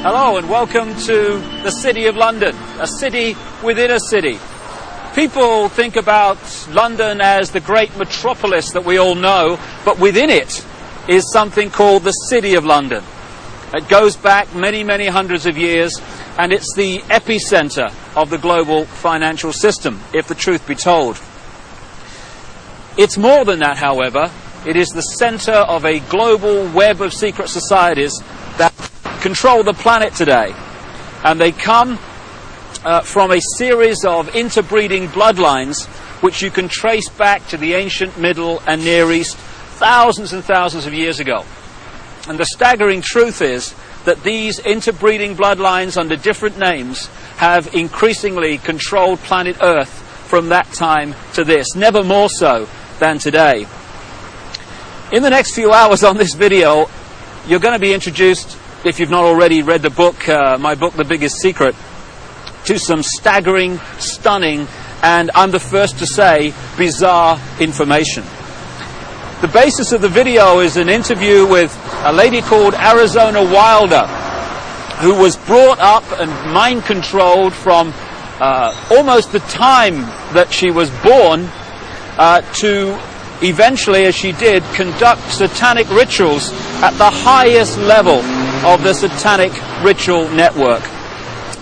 Hello and welcome to the City of London, a city within a city. People think about London as the great metropolis that we all know, but within it is something called the City of London. It goes back many, many hundreds of years, and it's the epicenter of the global financial system, if the truth be told. It's more than that, however. It is the center of a global web of secret societies that control the planet today, and they come from a series of interbreeding bloodlines which you can trace back to the ancient Middle and Near East thousands and thousands of years ago. And the staggering truth is that these interbreeding bloodlines under different names have increasingly controlled planet Earth from that time to this, never more so than today. In the next few hours on this video, you're going to be introduced, if you've not already read the book, my book, The Biggest Secret, to some staggering, stunning, and I'm the first to say, bizarre information. The basis of the video is an interview with a lady called Arizona Wilder, who was brought up and mind-controlled from almost the time that she was born to eventually, as she did, conduct satanic rituals at the highest level of the satanic ritual network,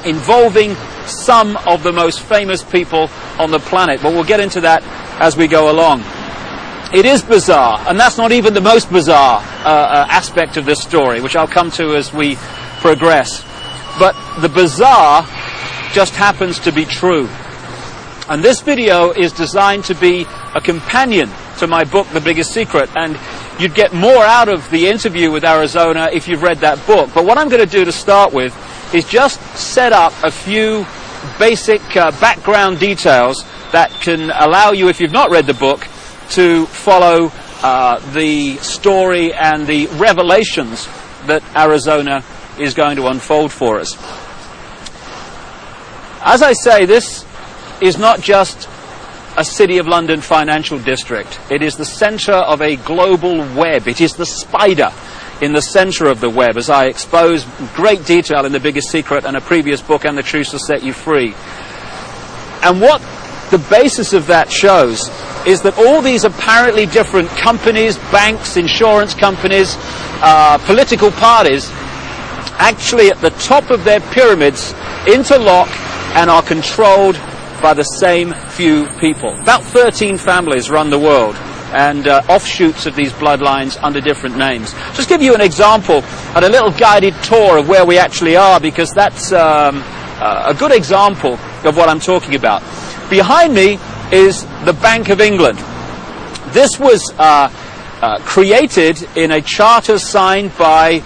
involving some of the most famous people on the planet. But we'll get into that as we go along. It is bizarre, and that's not even the most bizarre aspect of this story, which I'll come to as we progress. But the bizarre just happens to be true. And this video is designed to be a companion to my book, The Biggest Secret, and you'd get more out of the interview with Arizona if you've read that book. But what I'm going to do to start with is just set up a few basic background details that can allow you, if you've not read the book, to follow the story and the revelations that Arizona is going to unfold for us. As I say, this is not just a City of London financial district. It is the center of a global web. It is the spider in the center of the web, as I expose great detail in The Biggest Secret and a previous book, And the Truth Will Set You Free. And what the basis of that shows is that all these apparently different companies, banks, insurance companies, political parties, actually at the top of their pyramids interlock and are controlled by the same few people. About 13 families run the world, and offshoots of these bloodlines under different names. Just give you an example and a little guided tour of where we actually are, because that's a good example of what I'm talking about. Behind me is the Bank of England. This was created in a charter signed by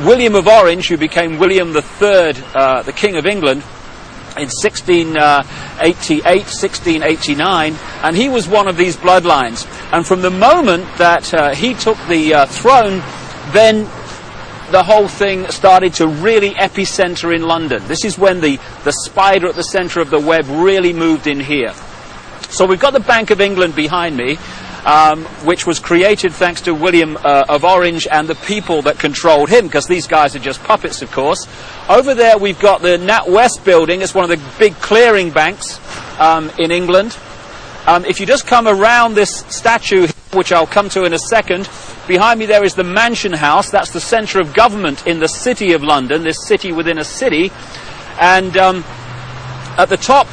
William of Orange, who became William III, the King of England, in 1688, 1689, and he was one of these bloodlines. And from the moment that he took the throne, then the whole thing started to really epicenter in London. This is when the spider at the center of the web really moved in here. So we've got the Bank of England behind me, which was created thanks to William of Orange and the people that controlled him, because these guys are just puppets, of course. Over there we've got the NatWest building. It's one of the big clearing banks in England. If you just come around this statue, which I'll come to in a second, behind me there is the Mansion House. That's the centre of government in the City of London, this city within a city. And at the top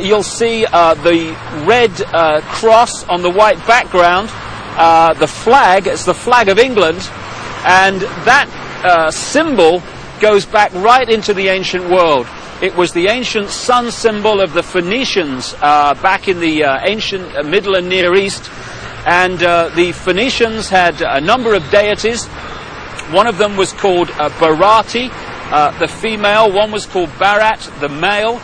you'll see the red cross on the white background, the flag. It's the flag of England, and that symbol goes back right into the ancient world. It was the ancient sun symbol of the Phoenicians back in the ancient Middle and Near East, and the Phoenicians had a number of deities. One of them was called Barati, the female. One was called Barat, the male.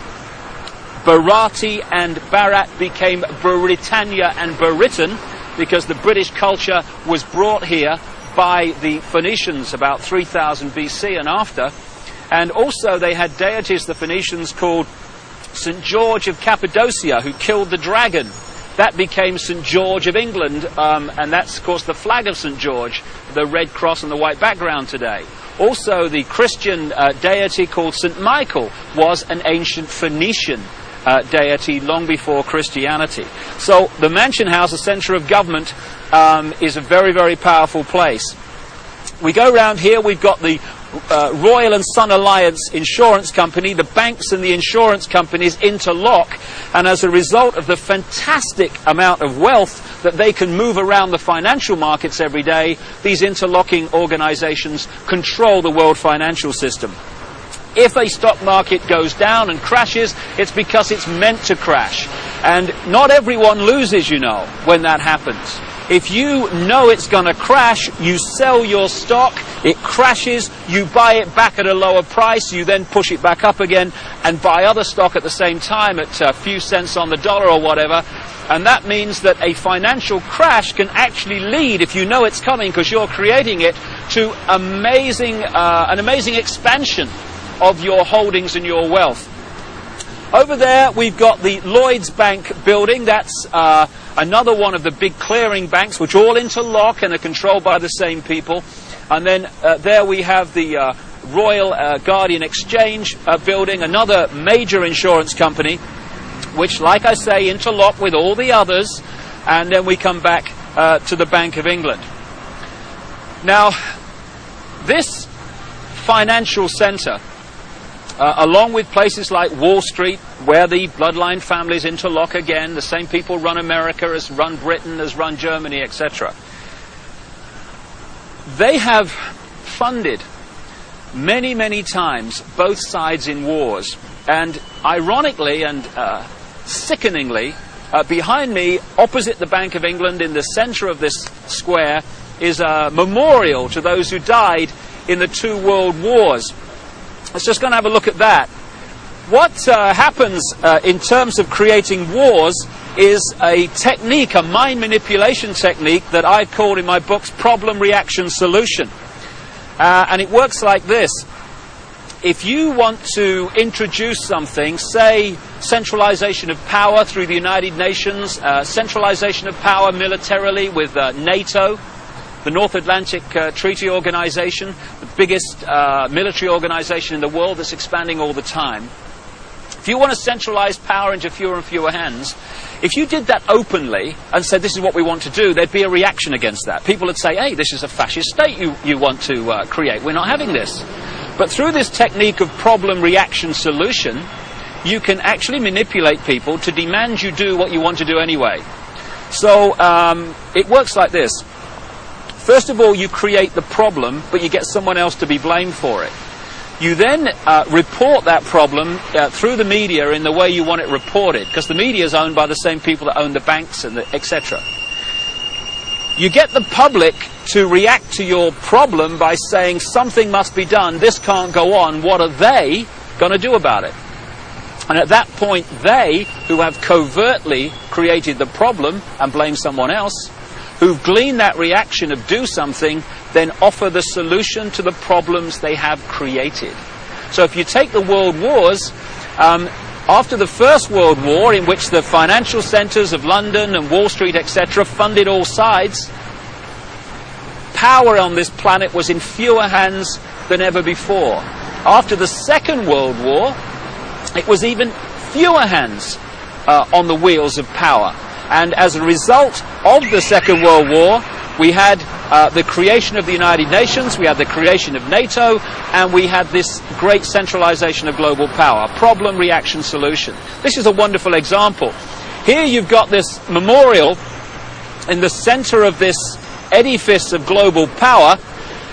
Barati and Barat became Britannia and Baritan because the British culture was brought here by the Phoenicians about 3000 BC and after. And also they had deities, the Phoenicians, called St. George of Cappadocia, who killed the dragon that became St. George of England, and that's, of course, the flag of St. George, the red cross on the white background today. Also, the Christian deity called St. Michael was an ancient Phoenician deity long before Christianity. So the Mansion House, the centre of government, is a very, very powerful place. We go round here, we've got the Royal and Son Alliance insurance company. The banks and the insurance companies interlock, and as a result of the fantastic amount of wealth that they can move around the financial markets every day, these interlocking organizations control the world financial system. If a stock market goes down and crashes, it's because it's meant to crash. And not everyone loses, you know, when that happens. If you know it's going to crash, you sell your stock, it crashes, you buy it back at a lower price, you then push it back up again and buy other stock at the same time at a few cents on the dollar or whatever. And that means that a financial crash can actually lead, if you know it's coming because you're creating it, to an amazing expansion of your holdings and your wealth. Over there we've got the Lloyds Bank building. That's another one of the big clearing banks which all interlock and are controlled by the same people. And then there we have the Royal Guardian Exchange building, another major insurance company which, like I say, interlock with all the others. And then we come back to the Bank of England. Now, this financial centre, along with places like Wall Street, where the bloodline families interlock again, the same people run America as run Britain, as run Germany, etc. They have funded many, many times both sides in wars. And ironically and sickeningly, behind me, opposite the Bank of England, in the centre of this square, is a memorial to those who died in the 2 world wars. Let's just go and have a look at that. What happens in terms of creating wars is a technique, a mind manipulation technique that I've called in my books problem, reaction, solution. And it works like this. If you want to introduce something, say centralization of power through the United Nations, centralization of power militarily with NATO, the North Atlantic Treaty Organization, the biggest military organization in the world that's expanding all the time. If you want to centralize power into fewer and fewer hands, if you did that openly and said this is what we want to do, there'd be a reaction against that. People would say, hey, this is a fascist state you want to create. We're not having this. But through this technique of problem, reaction, solution, you can actually manipulate people to demand you do what you want to do anyway. So it works like this. First of all, you create the problem, but you get someone else to be blamed for it. You then report that problem through the media in the way you want it reported, because the media is owned by the same people that own the banks and etc. You get the public to react to your problem by saying something must be done, this can't go on, what are they going to do about it? And at that point, they, who have covertly created the problem and blame someone else, who've gleaned that reaction of do something, then offer the solution to the problems they have created. So if you take the world wars, after the First World War, in which the financial centres of London and Wall Street, etc., funded all sides, power on this planet was in fewer hands than ever before. After the Second World War, it was even fewer hands on the wheels of power. And as a result of the Second World War, we had the creation of the United Nations, we had the creation of NATO, and we had this great centralization of global power. Problem, reaction, solution. This is a wonderful example. Here you've got this memorial in the center of this edifice of global power,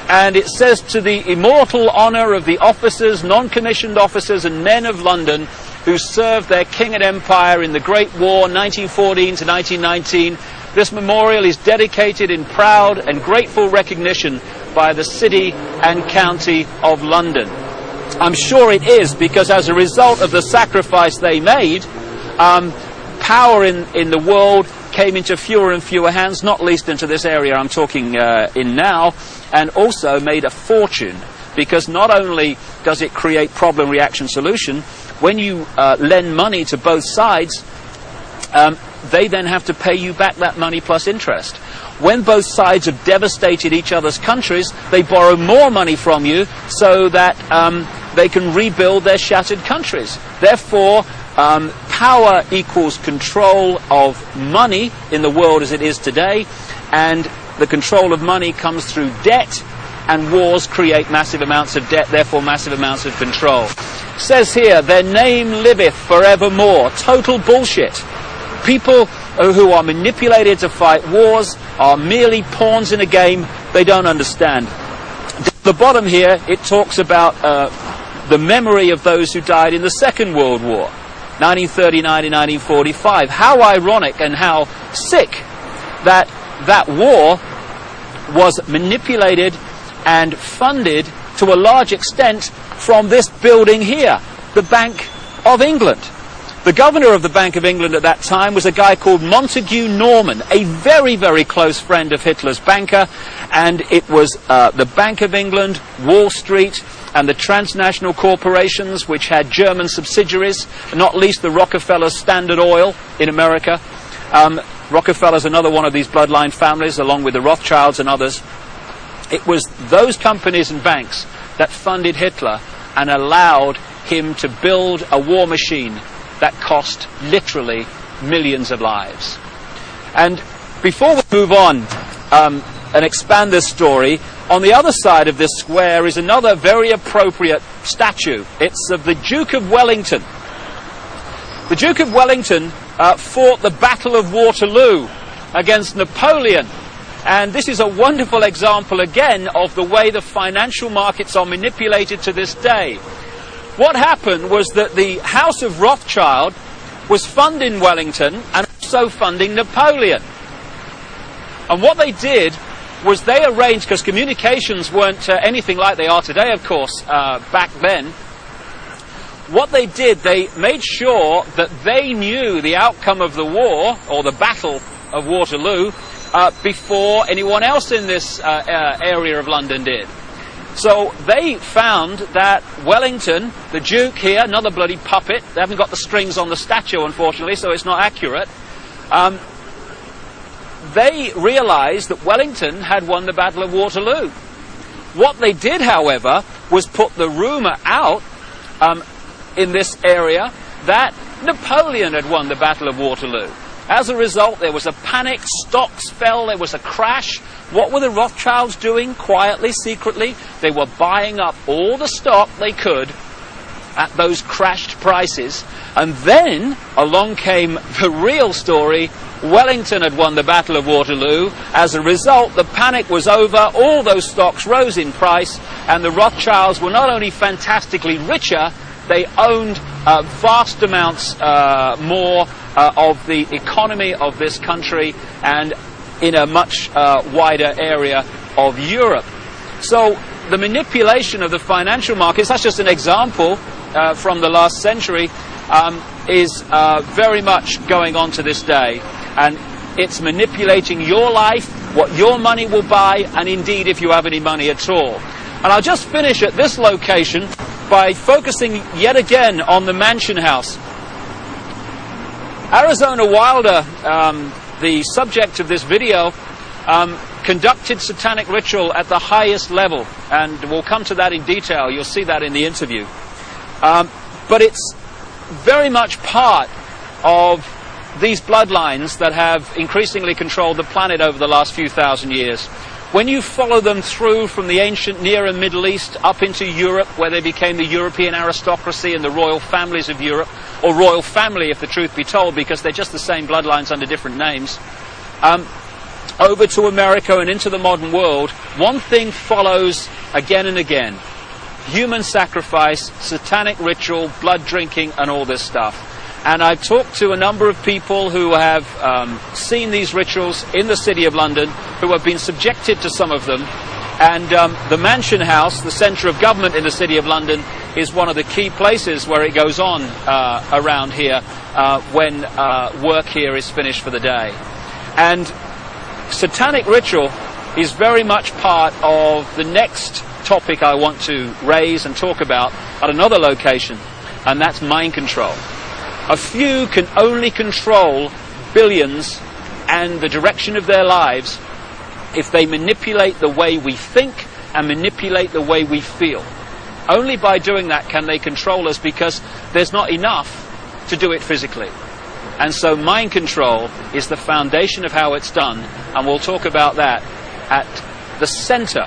and it says, to the immortal honor of the officers, non-commissioned officers and men of London who served their king and empire in the Great War, 1914 to 1919, this memorial is dedicated in proud and grateful recognition by the City and County of London. I'm sure it is, because as a result of the sacrifice they made, power in the world came into fewer and fewer hands, not least into this area I'm talking in now, and also made a fortune, because not only does it create problem, reaction, solution, when you lend money to both sides, they then have to pay you back that money plus interest. When both sides have devastated each other's countries, they borrow more money from you so that they can rebuild their shattered countries. Therefore, power equals control of money in the world as it is today, and the control of money comes through debt, and wars create massive amounts of debt, therefore massive amounts of control. It says here, their name liveth forevermore. Total bullshit. People who are manipulated to fight wars are merely pawns in a game they don't understand. At the bottom here, it talks about the memory of those who died in the Second World War, 1939 and 1945. How ironic and how sick that that war was manipulated and funded to a large extent from this building here, the Bank of England. The governor of the Bank of England at that time was a guy called Montague Norman, a very, very close friend of Hitler's banker, and it was the Bank of England, Wall Street, and the transnational corporations which had German subsidiaries, not least the Rockefeller Standard Oil in America. Rockefeller's another one of these bloodline families, along with the Rothschilds and others. It was those companies and banks that funded Hitler and allowed him to build a war machine that cost literally millions of lives. And before we move on and expand this story, on the other side of this square is another very appropriate statue. It's of the Duke of Wellington. The Duke of Wellington fought the Battle of Waterloo against Napoleon. And this is a wonderful example, again, of the way the financial markets are manipulated to this day. What happened was that the House of Rothschild was funding Wellington and also funding Napoleon. And what they did was they arranged, because communications weren't anything like they are today, of course, back then. What they did, they made sure that they knew the outcome of the war, or the Battle of Waterloo, before anyone else in this area of London did. So they found that Wellington, the Duke here, another bloody puppet, they haven't got the strings on the statue, unfortunately, so it's not accurate. They realized that Wellington had won the Battle of Waterloo. What they did, however, was put the rumor out in this area that Napoleon had won the Battle of Waterloo. As a result, there was a panic, stocks fell, there was a crash. What were the Rothschilds doing quietly, secretly? They were buying up all the stock they could at those crashed prices. And then along came the real story. Wellington had won the Battle of Waterloo. As a result, the panic was over, all those stocks rose in price, and the Rothschilds were not only fantastically richer, they owned vast amounts more of the economy of this country and in a much wider area of Europe. So the manipulation of the financial markets, that's just an example from the last century, is very much going on to this day. And it's manipulating your life, what your money will buy, and indeed if you have any money at all. And I'll just finish at this location by focusing yet again on the Mansion House. Arizona Wilder, the subject of this video, conducted satanic ritual at the highest level, and we'll come to that in detail. You'll see that in the interview. But it's very much part of these bloodlines that have increasingly controlled the planet over the last few thousand years. When you follow them through from the ancient Near and Middle East up into Europe, where they became the European aristocracy and the royal families of Europe, or royal family if the truth be told, because they're just the same bloodlines under different names, over to America and into the modern world, one thing follows again and again. Human sacrifice, satanic ritual, blood drinking, and all this stuff. And I've talked to a number of people who have seen these rituals in the City of London, who have been subjected to some of them. And the Mansion House, the centre of government in the City of London, is one of the key places where it goes on around here when work here is finished for the day. And satanic ritual is very much part of the next topic I want to raise and talk about at another location, and that's mind control. A few can only control billions and the direction of their lives if they manipulate the way we think and manipulate the way we feel. Only by doing that can they control us, because there's not enough to do it physically. And so mind control is the foundation of how it's done, and we'll talk about that at the center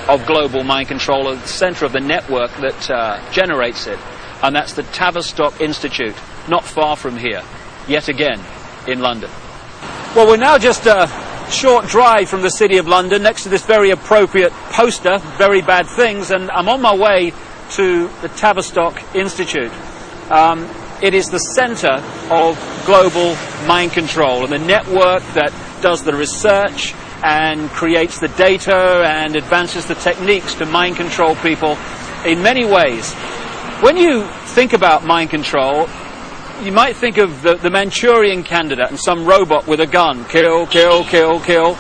of global mind control, at the center of the network that generates it, and that's the Tavistock Institute, not far from here, yet again in London. Well, we're now just a short drive from the City of London, next to this very appropriate poster, Very Bad Things, and I'm on my way to the Tavistock Institute. It is the center of global mind control, and the network that does the research and creates the data and advances the techniques to mind control people in many ways. When you think about mind control, you might think of the Manchurian candidate and some robot with a gun. Kill, kill, kill, kill.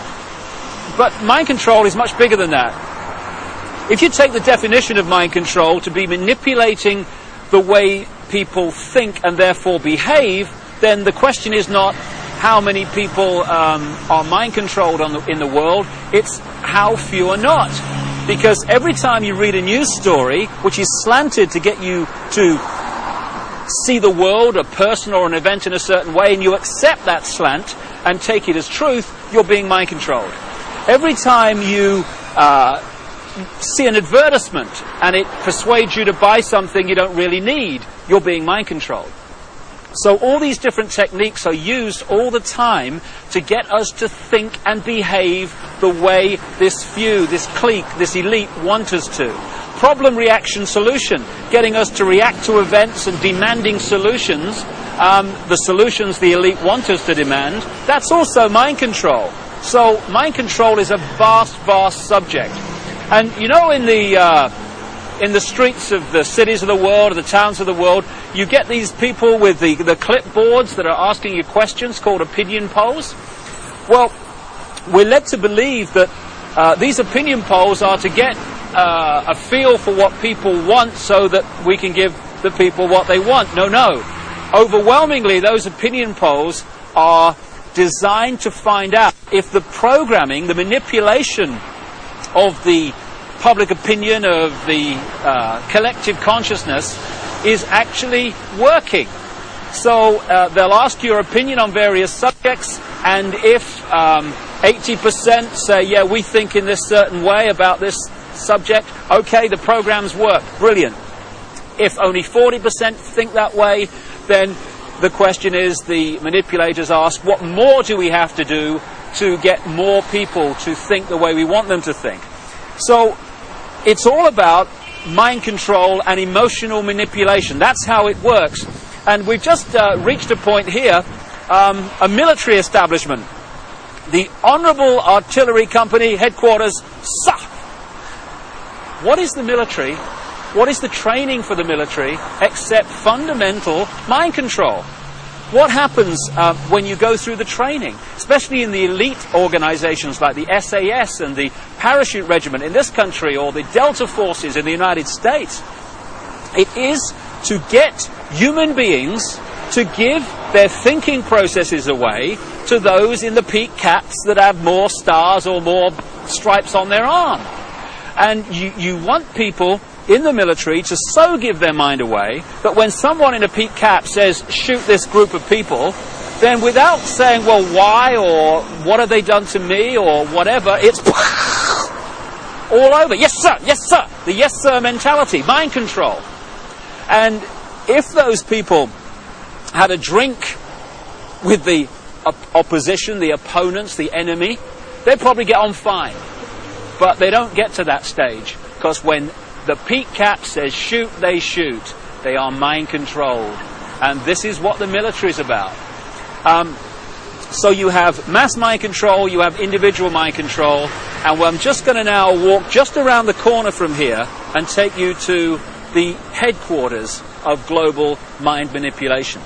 But mind control is much bigger than that. If you take the definition of mind control to be manipulating the way people think and therefore behave, then the question is not how many people are mind controlled in the world, it's how few are not. Because every time you read a news story which is slanted to get you to see the world, a person or an event in a certain way, and you accept that slant and take it as truth, you're being mind controlled. Every time you see an advertisement and it persuades you to buy something you don't really need, you're being mind controlled. So all these different techniques are used all the time to get us to think and behave the way this few, this clique, this elite want us to. Problem, reaction, solution, getting us to react to events and demanding solutions, the solutions the elite want us to demand. That's also mind control. So mind control is a vast, vast subject. And you know, in the streets of the cities of the world, or the towns of the world, you get these people with the clipboards that are asking you questions called opinion polls. Well, we're led to believe that these opinion polls are to get a feel for what people want so that we can give the people what they want. No, no. Overwhelmingly, those opinion polls are designed to find out if the programming, the manipulation of the public opinion, of the collective consciousness, is actually working. So they'll ask your opinion on various subjects, and if 80% say, yeah, we think in this certain way about this subject, okay, the programs work, brilliant. If only 40% think that way, then the question is, the manipulators ask, what more do we have to do to get more people to think the way we want them to think? So it's all about mind control and emotional manipulation. That's how it works. And we've just reached a point here, a military establishment. The Honourable Artillery Company headquarters, sir. What is the military? What is the training for the military except fundamental mind control? What happens when you go through the training, especially in the elite organizations like the SAS and the Parachute Regiment in this country, or the Delta Forces in the United States? It is to get human beings to give their thinking processes away to those in the peak caps that have more stars or more stripes on their arm. And you want people in the military to so give their mind away that when someone in a peak cap says, shoot this group of people, then without saying, well, why, or what have they done to me, or whatever, it's all over. Yes, sir, yes, sir. The yes, sir mentality, mind control. And if those people had a drink with the opposition, the opponents, the enemy, they'd probably get on fine. But they don't get to that stage, because when the peak cap says shoot, they shoot. They are mind controlled. And this is what the military is about. So you have mass mind control, you have individual mind control, and I'm just going to now walk just around the corner from here and take you to the headquarters of global mind manipulation.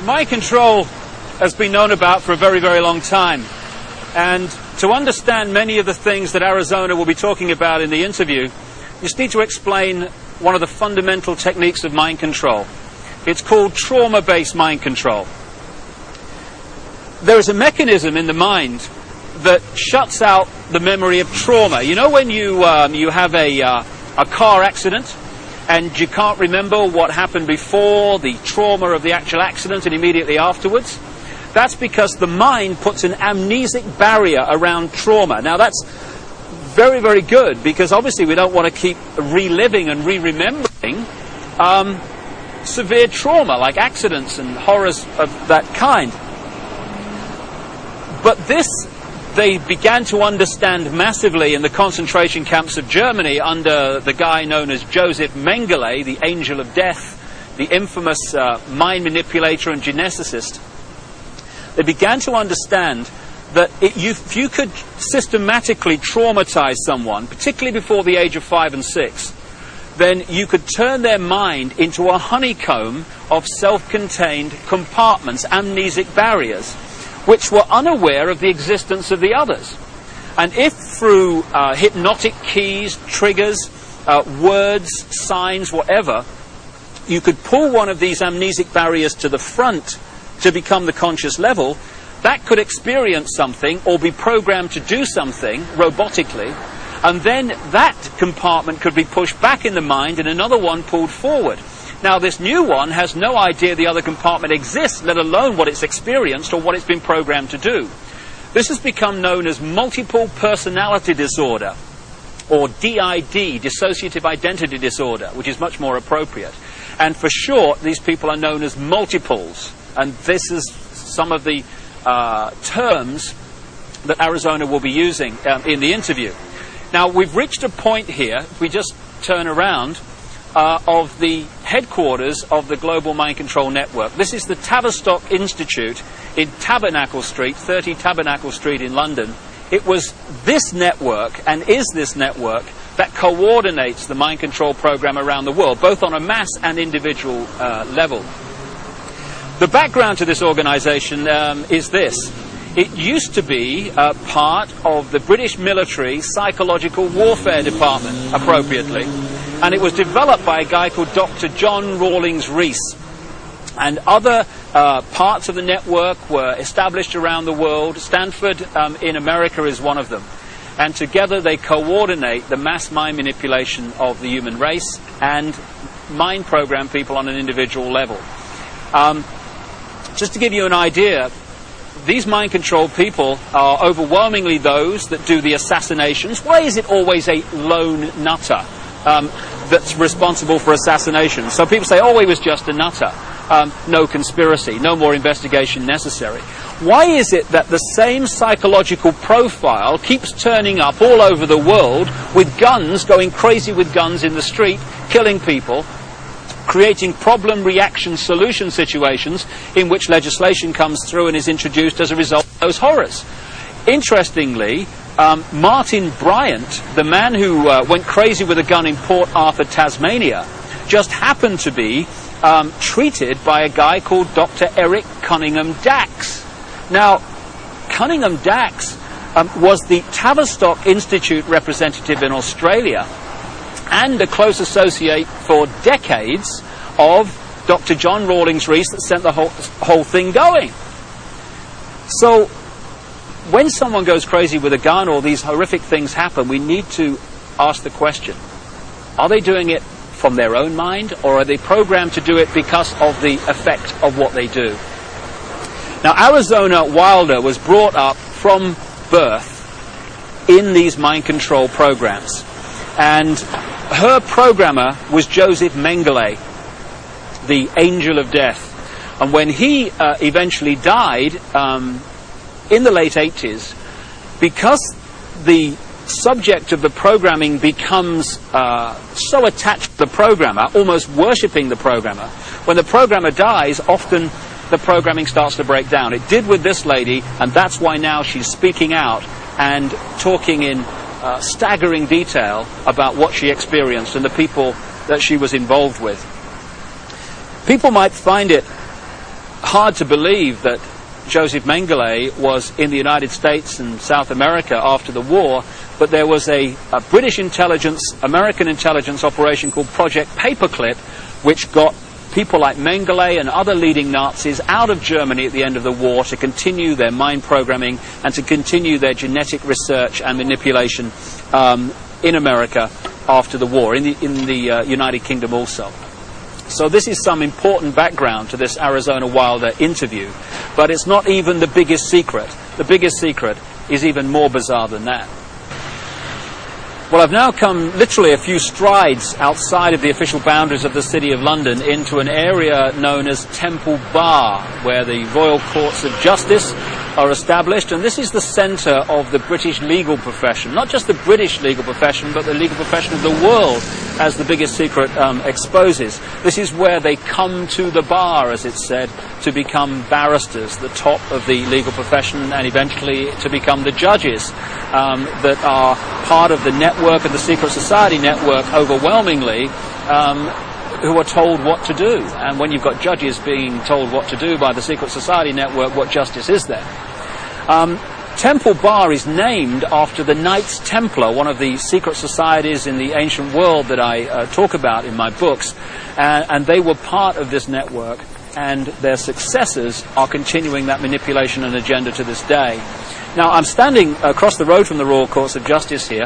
Mind control has been known about for a very, very long time. And to understand many of the things that Arizona will be talking about in the interview, you just need to explain one of the fundamental techniques of mind control. It's called trauma-based mind control. there is a mechanism in the mind that shuts out the memory of trauma. You know when you have a car accident and you can't remember what happened before, the trauma of the actual accident and immediately afterwards? That's because the mind puts an amnesic barrier around trauma. Now that's very, very good, because obviously we don't want to keep reliving and re-remembering severe trauma like accidents and horrors of that kind. But this they began to understand massively in the concentration camps of Germany under the guy known as Joseph Mengele, the angel of death, the infamous mind manipulator and geneticist. They began to understand that if you could systematically traumatize someone, particularly before the age of 5 and 6, then you could turn their mind into a honeycomb of self-contained compartments, amnesic barriers, which were unaware of the existence of the others. And if through hypnotic keys, triggers, words, signs, whatever, you could pull one of these amnesic barriers to the front to become the conscious level, that could experience something or be programmed to do something robotically, and then that compartment could be pushed back in the mind and another one pulled forward. Now this new one has no idea the other compartment exists, let alone what it's experienced or what it's been programmed to do. This has become known as multiple personality disorder, or DID, dissociative identity disorder, which is much more appropriate. And for short, these people are known as multiples. And this is some of the terms that Arizona will be using in the interview. Now, we've reached a point here, if we just turn around, of the headquarters of the Global Mind Control Network. This is the Tavistock Institute in Tabernacle Street, 30 Tabernacle Street in London. It was this network, and is this network, that coordinates the mind control program around the world, both on a mass and individual level. The background to this organization is this. It used to be part of the British military psychological warfare department, appropriately, and it was developed by a guy called Dr. John Rawlings Rees. And other parts of the network were established around the world. Stanford in America is one of them. And together they coordinate the mass mind manipulation of the human race and mind program people on an individual level. Just to give you an idea, these mind control people are overwhelmingly those that do the assassinations. Why is it always a lone nutter that's responsible for assassinations? So people say, oh, he was just a nutter. No conspiracy, no more investigation necessary. Why is it that the same psychological profile keeps turning up all over the world with guns, going crazy with guns in the street, killing people, creating problem-reaction-solution situations in which legislation comes through and is introduced as a result of those horrors? Interestingly, Martin Bryant, the man who went crazy with a gun in Port Arthur, Tasmania, just happened to be treated by a guy called Dr. Eric Cunningham Dax. Now, Cunningham Dax was the Tavistock Institute representative in Australia and a close associate for decades of Dr. John Rawlings Rees that sent the whole thing going. So when someone goes crazy with a gun or these horrific things happen, we need to ask the question, are they doing it from their own mind, or are they programmed to do it because of the effect of what they do? Now, Arizona Wilder was brought up from birth in these mind control programs, and her programmer was Joseph Mengele, the angel of death. And when he eventually died in the late 80s, because the subject of the programming becomes so attached to the programmer, almost worshipping the programmer, when the programmer dies, often the programming starts to break down. It did with this lady, and that's why now she's speaking out and talking in staggering detail about what she experienced and the people that she was involved with. People might find it hard to believe that Joseph Mengele was in the United States and South America after the war, but there was a British intelligence, American intelligence operation called Project Paperclip, which got people like Mengele and other leading Nazis out of Germany at the end of the war to continue their mind programming and to continue their genetic research and manipulation in America after the war, in the United Kingdom also. So this is some important background to this Arizona Wilder interview, but it's not even the biggest secret. The biggest secret is even more bizarre than that. Well, I've now come literally a few strides outside of the official boundaries of the City of London into an area known as Temple Bar, where the Royal Courts of Justice are established, and this is the centre of the British legal profession. Not just the British legal profession, but the legal profession of the world, as the biggest secret exposes. This is where they come to the bar, as it's said, to become barristers, the top of the legal profession, and eventually to become the judges that are part of the network of the secret society network, overwhelmingly, who are told what to do. And when you've got judges being told what to do by the secret society network, what justice is there? Temple Bar is named after the Knights Templar, one of the secret societies in the ancient world that I talk about in my books, and they were part of this network, and their successors are continuing that manipulation and agenda to this day. Now, I'm standing across the road from the Royal Courts of Justice here,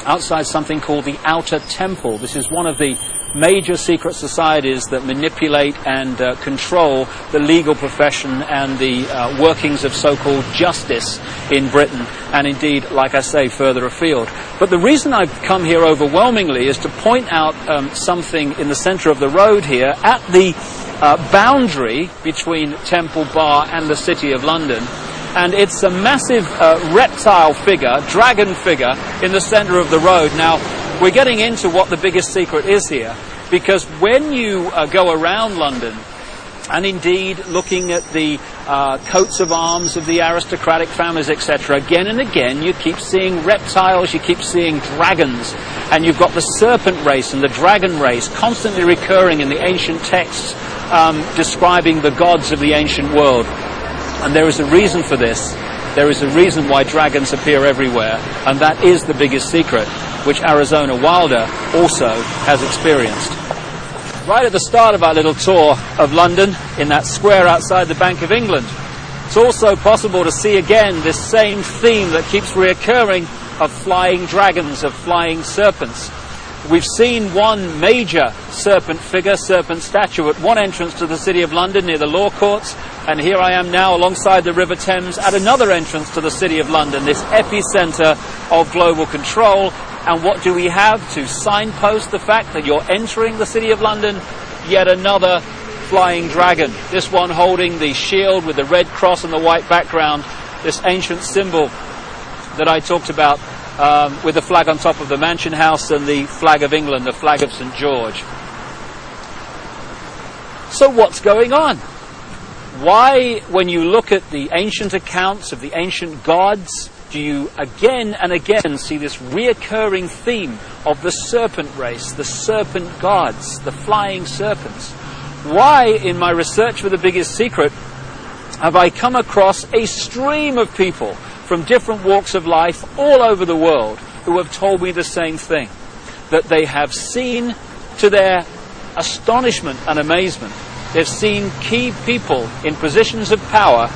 outside something called the Outer Temple. This is one of the major secret societies that manipulate and control the legal profession and the workings of so-called justice in Britain, and indeed, like I say, further afield. But the reason I've come here overwhelmingly is to point out something in the centre of the road here, at the boundary between Temple Bar and the City of London. And it's a massive reptile figure, dragon figure, in the centre of the road. Now, we're getting into what the biggest secret is here, because when you go around London, and indeed looking at the coats of arms of the aristocratic families, etc., again and again you keep seeing reptiles, you keep seeing dragons, and you've got the serpent race and the dragon race constantly recurring in the ancient texts describing the gods of the ancient world. And there is a reason for this. There is a reason why dragons appear everywhere, and that is the biggest secret, which Arizona Wilder also has experienced. Right at the start of our little tour of London, in that square outside the Bank of England, it's also possible to see again this same theme that keeps reoccurring of flying dragons, of flying serpents. We've seen one major serpent figure, serpent statue, at one entrance to the City of London near the Law Courts, and here I am now alongside the River Thames at another entrance to the City of London, this epicentre of global control. And what do we have to signpost the fact that you're entering the City of London? Yet another flying dragon, this one holding the shield with the red cross on the white background, this ancient symbol that I talked about, with the flag on top of the Mansion House and the flag of England, the flag of St. George. So what's going on? Why, when you look at the ancient accounts of the ancient gods, do you again and again see this reoccurring theme of the serpent race, the serpent gods, the flying serpents? Why, in my research for the biggest secret, have I come across a stream of people from different walks of life all over the world who have told me the same thing, that they have seen, to their astonishment and amazement, they've seen key people in positions of power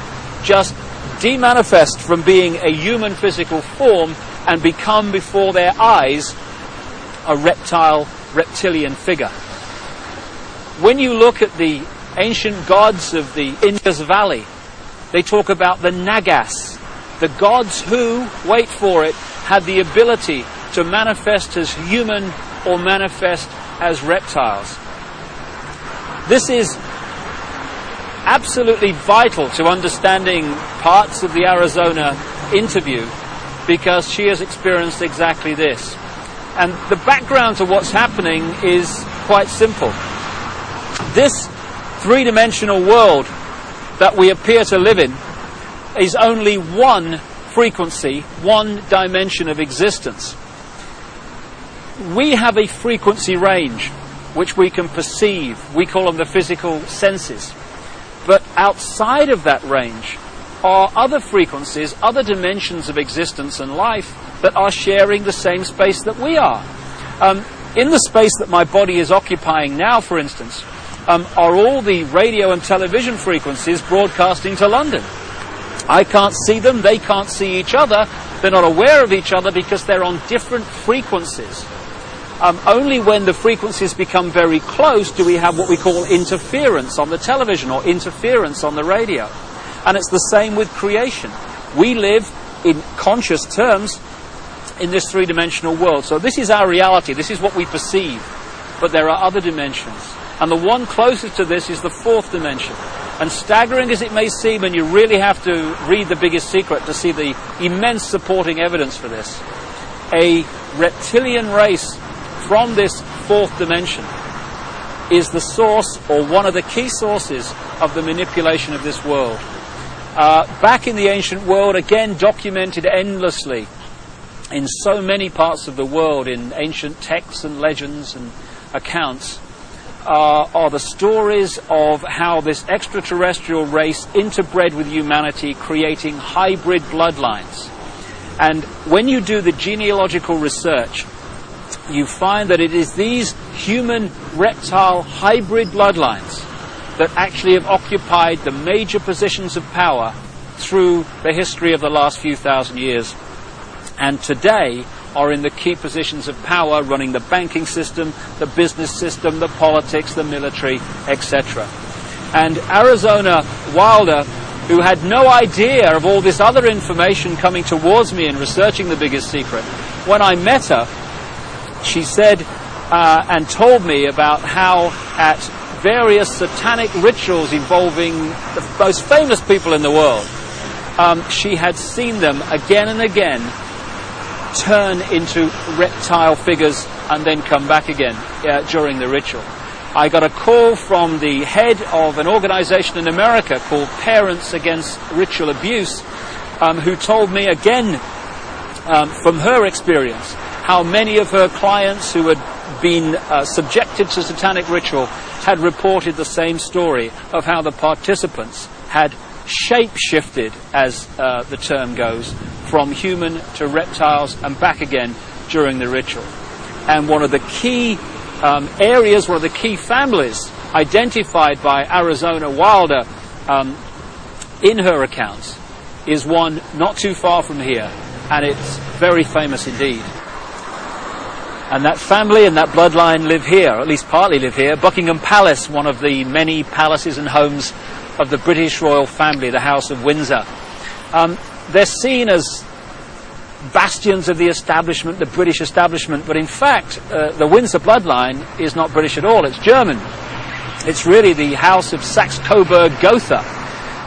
just demanifest from being a human physical form and become before their eyes a reptilian figure. When you look at the ancient gods of the Indus Valley, they talk about the Nagas, the gods who, wait for it, had the ability to manifest as human or manifest as reptiles. This is absolutely vital to understanding parts of the Arizona interview, because she has experienced exactly this. And the background to what's happening is quite simple. This three-dimensional world that we appear to live in is only one frequency, one dimension of existence. We have a frequency range which we can perceive. We call them the physical senses. But outside of that range are other frequencies, other dimensions of existence and life that are sharing the same space that we are. In the space that my body is occupying now, for instance, are all the radio and television frequencies broadcasting to London. I can't see them, they can't see each other, they're not aware of each other because they're on different frequencies. Only when the frequencies become very close do we have what we call interference on the television or interference on the radio. And it's the same with creation. We live in conscious terms in this three-dimensional world. So this is our reality, this is what we perceive. But there are other dimensions. And the one closest to this is the fourth dimension. And staggering as it may seem, and you really have to read The Biggest Secret to see the immense supporting evidence for this, a reptilian race from this fourth dimension is the source, or one of the key sources, of the manipulation of this world. Back in the ancient world, again documented endlessly in so many parts of the world, in ancient texts and legends and accounts, are the stories of how this extraterrestrial race interbred with humanity, creating hybrid bloodlines. And when you do the genealogical research, you find that it is these human-reptile hybrid bloodlines that actually have occupied the major positions of power through the history of the last few thousand years, and today are in the key positions of power, running the banking system, the business system, the politics, the military, etc. And Arizona Wilder, who had no idea of all this other information coming towards me in researching The Biggest Secret, when I met her, she said and told me about how at various satanic rituals involving the most famous people in the world, she had seen them again and again turn into reptile figures and then come back again during the ritual. I got a call from the head of an organization in America called Parents Against Ritual Abuse, who told me again from her experience how many of her clients who had been subjected to satanic ritual had reported the same story of how the participants had shape-shifted, as the term goes, from human to reptiles and back again during the ritual. And one of the key areas, one of the key families identified by Arizona Wilder in her accounts is one not too far from here, and it's very famous indeed. And that family and that bloodline live here, or at least partly live here. Buckingham Palace, one of the many palaces and homes of the British royal family, the House of Windsor. They're seen as bastions of the establishment, the British establishment, but in fact the Windsor bloodline is not British at all, it's German. It's really the House of Saxe-Coburg-Gotha.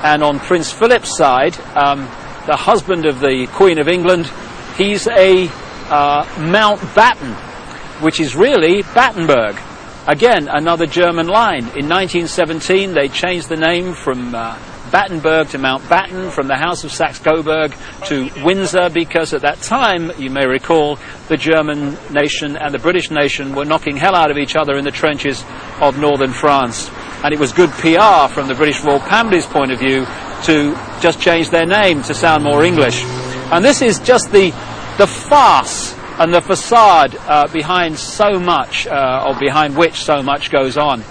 And on Prince Philip's side, the husband of the Queen of England, he's a Mountbatten, which is really Battenberg. Again, another German line. In 1917, they changed the name from Battenberg to Mountbatten, from the House of Saxe-Coburg to Windsor, because at that time, you may recall, the German nation and the British nation were knocking hell out of each other in the trenches of northern France. And it was good PR from the British royal family's point of view to just change their name to sound more English. And this is just the farce and the facade behind so much, or behind which so much goes on.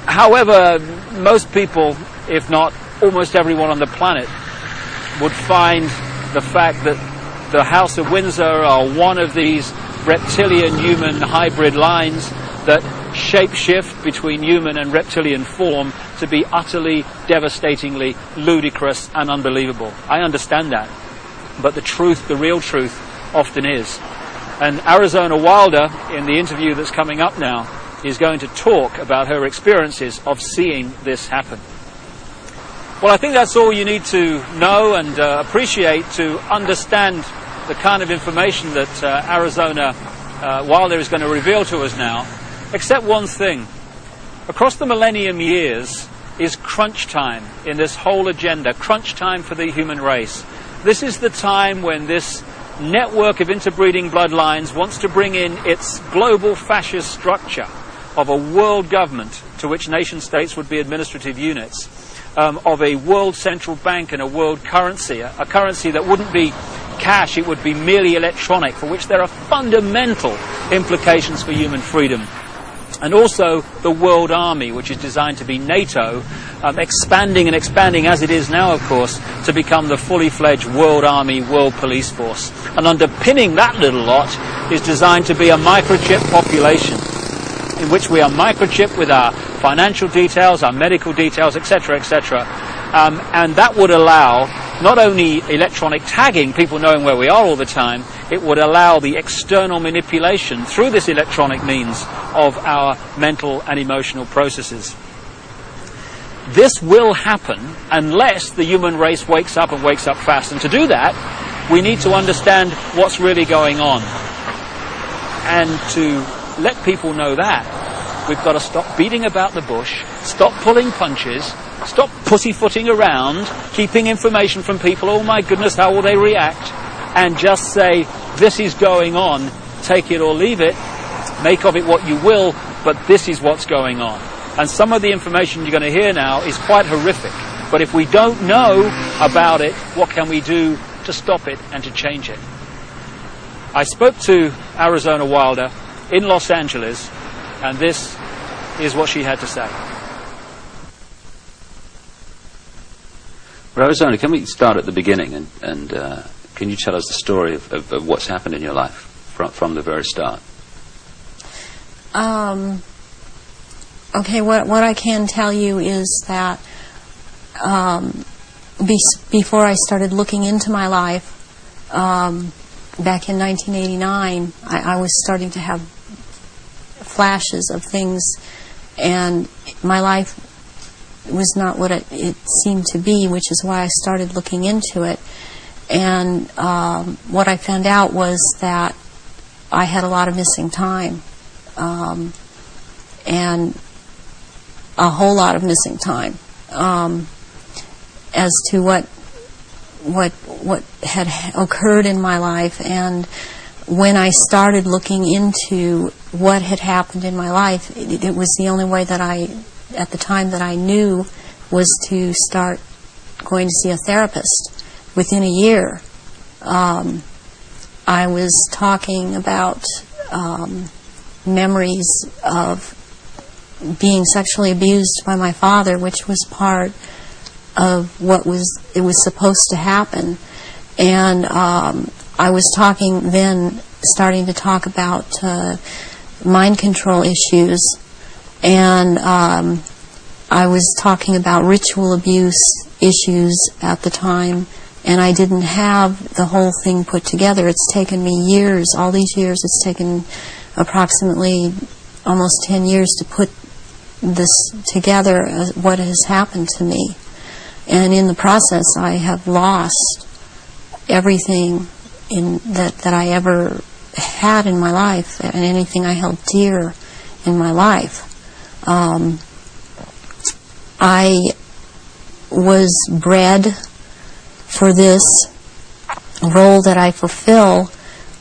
However, most people, if not almost everyone on the planet, would find the fact that the House of Windsor are one of these reptilian-human hybrid lines that shape-shift between human and reptilian form to be utterly, devastatingly ludicrous and unbelievable. I understand that. But the truth, the real truth, often is. And Arizona Wilder, in the interview that's coming up now, is going to talk about her experiences of seeing this happen. Well, I think that's all you need to know and appreciate to understand the kind of information that Arizona Wilder is going to reveal to us now, except one thing. Across the millennium years is crunch time in this whole agenda, crunch time for the human race. This is the time when this network of interbreeding bloodlines wants to bring in its global fascist structure of a world government to which nation states would be administrative units, of a world central bank and a world currency, a currency that wouldn't be cash, it would be merely electronic, for which there are fundamental implications for human freedom. and also the World Army, which is designed to be NATO, expanding and expanding as it is now, of course, to become the fully fledged World Army, World Police Force. And underpinning that little lot is designed to be a microchip population, in which we are microchipped with our financial details, our medical details, etc., etc. And that would allow not only electronic tagging, people knowing where we are all the time, it would allow the external manipulation through this electronic means of our mental and emotional processes. This will happen unless the human race wakes up and wakes up fast. And to do that, we need to understand what's really going on. And to let people know that, we've got to stop beating about the bush, stop pulling punches, stop pussyfooting around, keeping information from people, oh my goodness, how will they react, and just say, this is going on, take it or leave it, make of it what you will, but this is what's going on. And some of the information you're going to hear now is quite horrific. But if we don't know about it, what can we do to stop it and to change it? I spoke to Arizona Wilder in Los Angeles, and this is what she had to say. Well, Arizona, can we start at the beginning, and can you tell us the story of what's happened in your life from the very start? Okay, what I can tell you is that before I started looking into my life, back in 1989, I was starting to have flashes of things, and my life was not what it seemed to be, which is why I started looking into it. And what I found out was that I had a lot of missing time, and a whole lot of missing time, as to what had occurred in my life. And when I started looking into what had happened in my life, it was the only way that at the time that I knew, was to start going to see a therapist. Within a year, I was talking about memories of being sexually abused by my father, which was part of what was supposed to happen. And I was starting to talk about mind control issues, and I was talking about ritual abuse issues at the time, and I didn't have the whole thing put together. It's taken me years, all these years, it's taken approximately almost 10 years to put this together, what has happened to me. And in the process, I have lost everything that I ever had in my life, and anything I held dear in my life. I was bred for this role that I fulfill,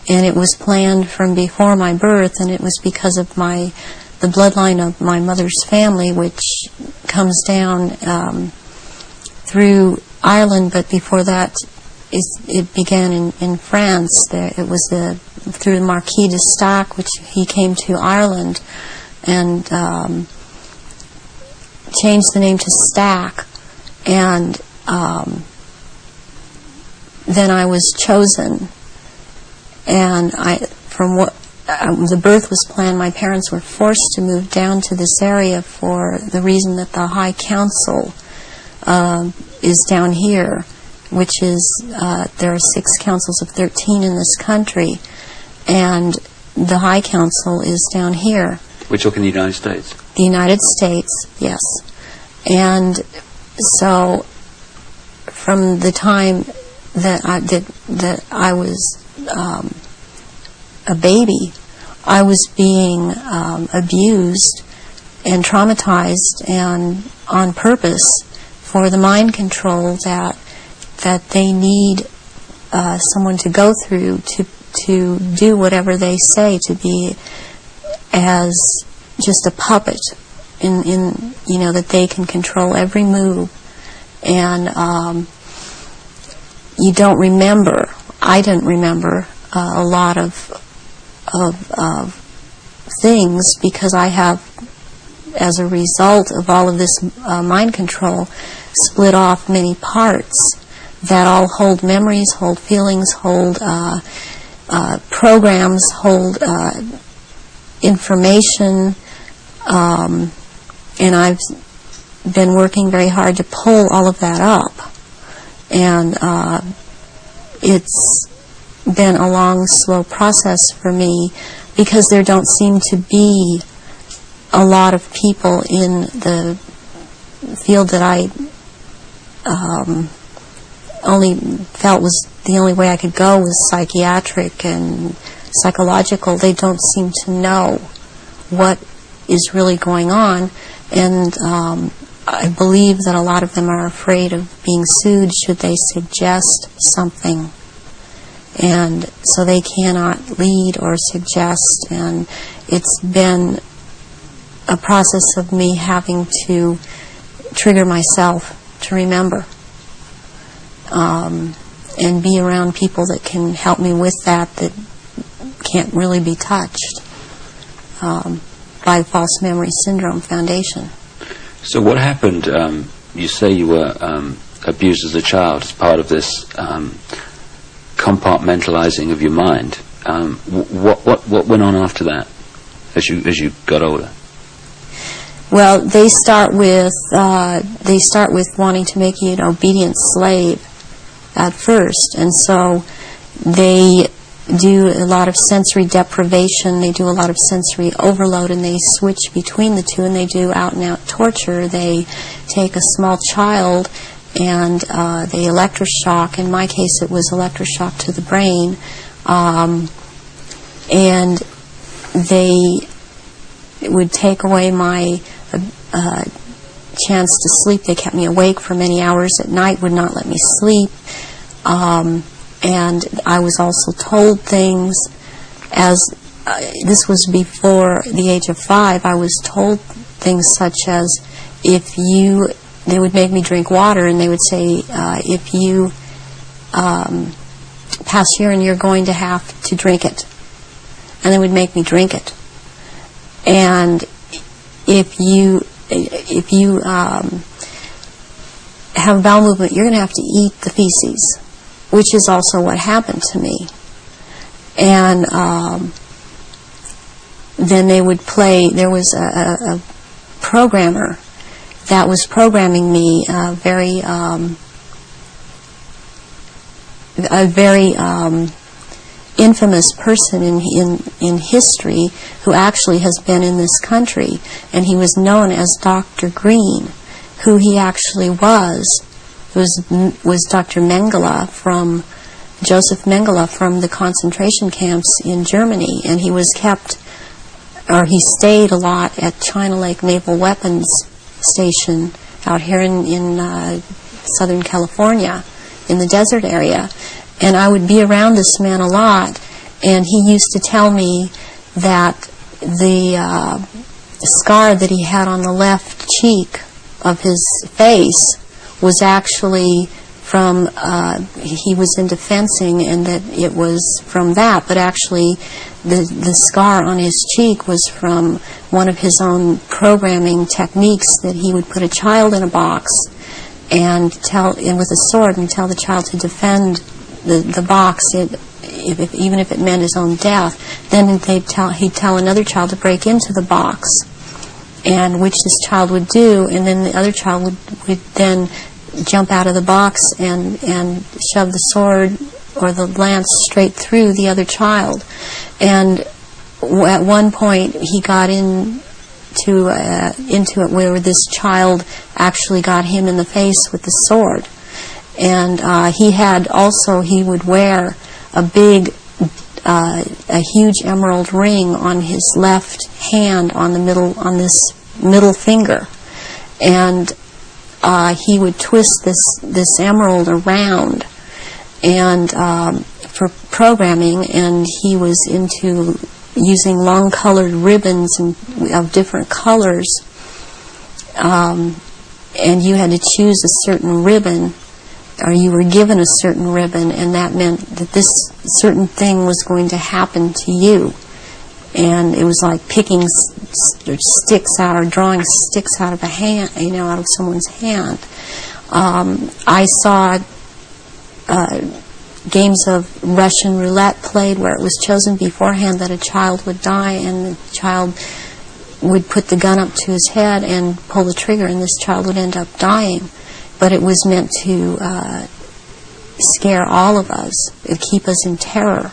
and it was planned from before my birth, and it was because of the bloodline of my mother's family, which comes down through Ireland, but before that it began in France. It was through the Marquis de Stac, which he came to Ireland and changed the name to Stack, and then I was chosen, and the birth was planned. My parents were forced to move down to this area for the reason that the High Council is down here, which is, there are 6 councils of 13 in this country, and the High Council is down here. We're talking the United States? The United States, yes. And so, from the time that I was a baby, I was being abused and traumatized, and on purpose, for the mind control that they need someone to go through to do whatever they say, to be as just a puppet in that they can control every move. And you don't remember, I didn't remember a lot of things, because I have, as a result of all of this mind control, split off many parts that all hold memories, hold feelings, hold programs, hold information, and I've been working very hard to pull all of that up. And it's been a long, slow process for me, because there don't seem to be a lot of people in the field that I only felt was the only way I could go was psychiatric and psychological. They don't seem to know what is really going on, and I believe that a lot of them are afraid of being sued should they suggest something, and so they cannot lead or suggest. And it's been a process of me having to trigger myself to remember, and be around people that can help me with that can't really be touched by the False Memory Syndrome Foundation. So what happened? You say you were abused as a child as part of this compartmentalizing of your mind. What went on after that, as you got older? Well, they start with wanting to make you an obedient slave at first, and so they do a lot of sensory deprivation, they do a lot of sensory overload, and they switch between the two, and they do out-and-out torture. They take a small child and they electroshock. In my case, it was electroshock to the brain, and they would take away my chance to sleep. They kept me awake for many hours at night, would not let me sleep. And I was also told things, as this was before the age of 5, I was told things such as, they would make me drink water, and they would say, if you pass urine, you're going to have to drink it. And they would make me drink it. And if you have bowel movement, you're going to have to eat the feces, which is also what happened to me. And then they would play, there was a programmer that was programming me, a very infamous person in history, who actually has been in this country, and he was known as Dr. Greene. Who he actually was Dr. Mengele, from Joseph Mengele, from the concentration camps in Germany, and he stayed a lot at China Lake Naval Weapons Station out here in Southern California, in the desert area. And I would be around this man a lot, and he used to tell me that the scar that he had on the left cheek of his face was actually from, he was into fencing, and that it was from that, but actually the scar on his cheek was from one of his own programming techniques, that he would put a child in a box and with a sword and tell the child to defend the box, even if it meant his own death. Then he'd tell another child to break into the box, and which this child would do, and then the other child would then jump out of the box and shove the sword or the lance straight through the other child. And at one point he got into it where this child actually got him in the face with the sword. And he would wear a huge emerald ring on his left hand, on this middle finger, and he would twist this emerald around, and for programming, and he was into using long-colored ribbons of different colors, and you had to choose a certain ribbon, or you were given a certain ribbon, and that meant that this certain thing was going to happen to you. and it was like picking sticks out, or drawing sticks out of a hand, out of someone's hand. I saw games of Russian roulette played where it was chosen beforehand that a child would die, and the child would put the gun up to his head and pull the trigger, and this child would end up dying. But it was meant to scare all of us, keep us in terror,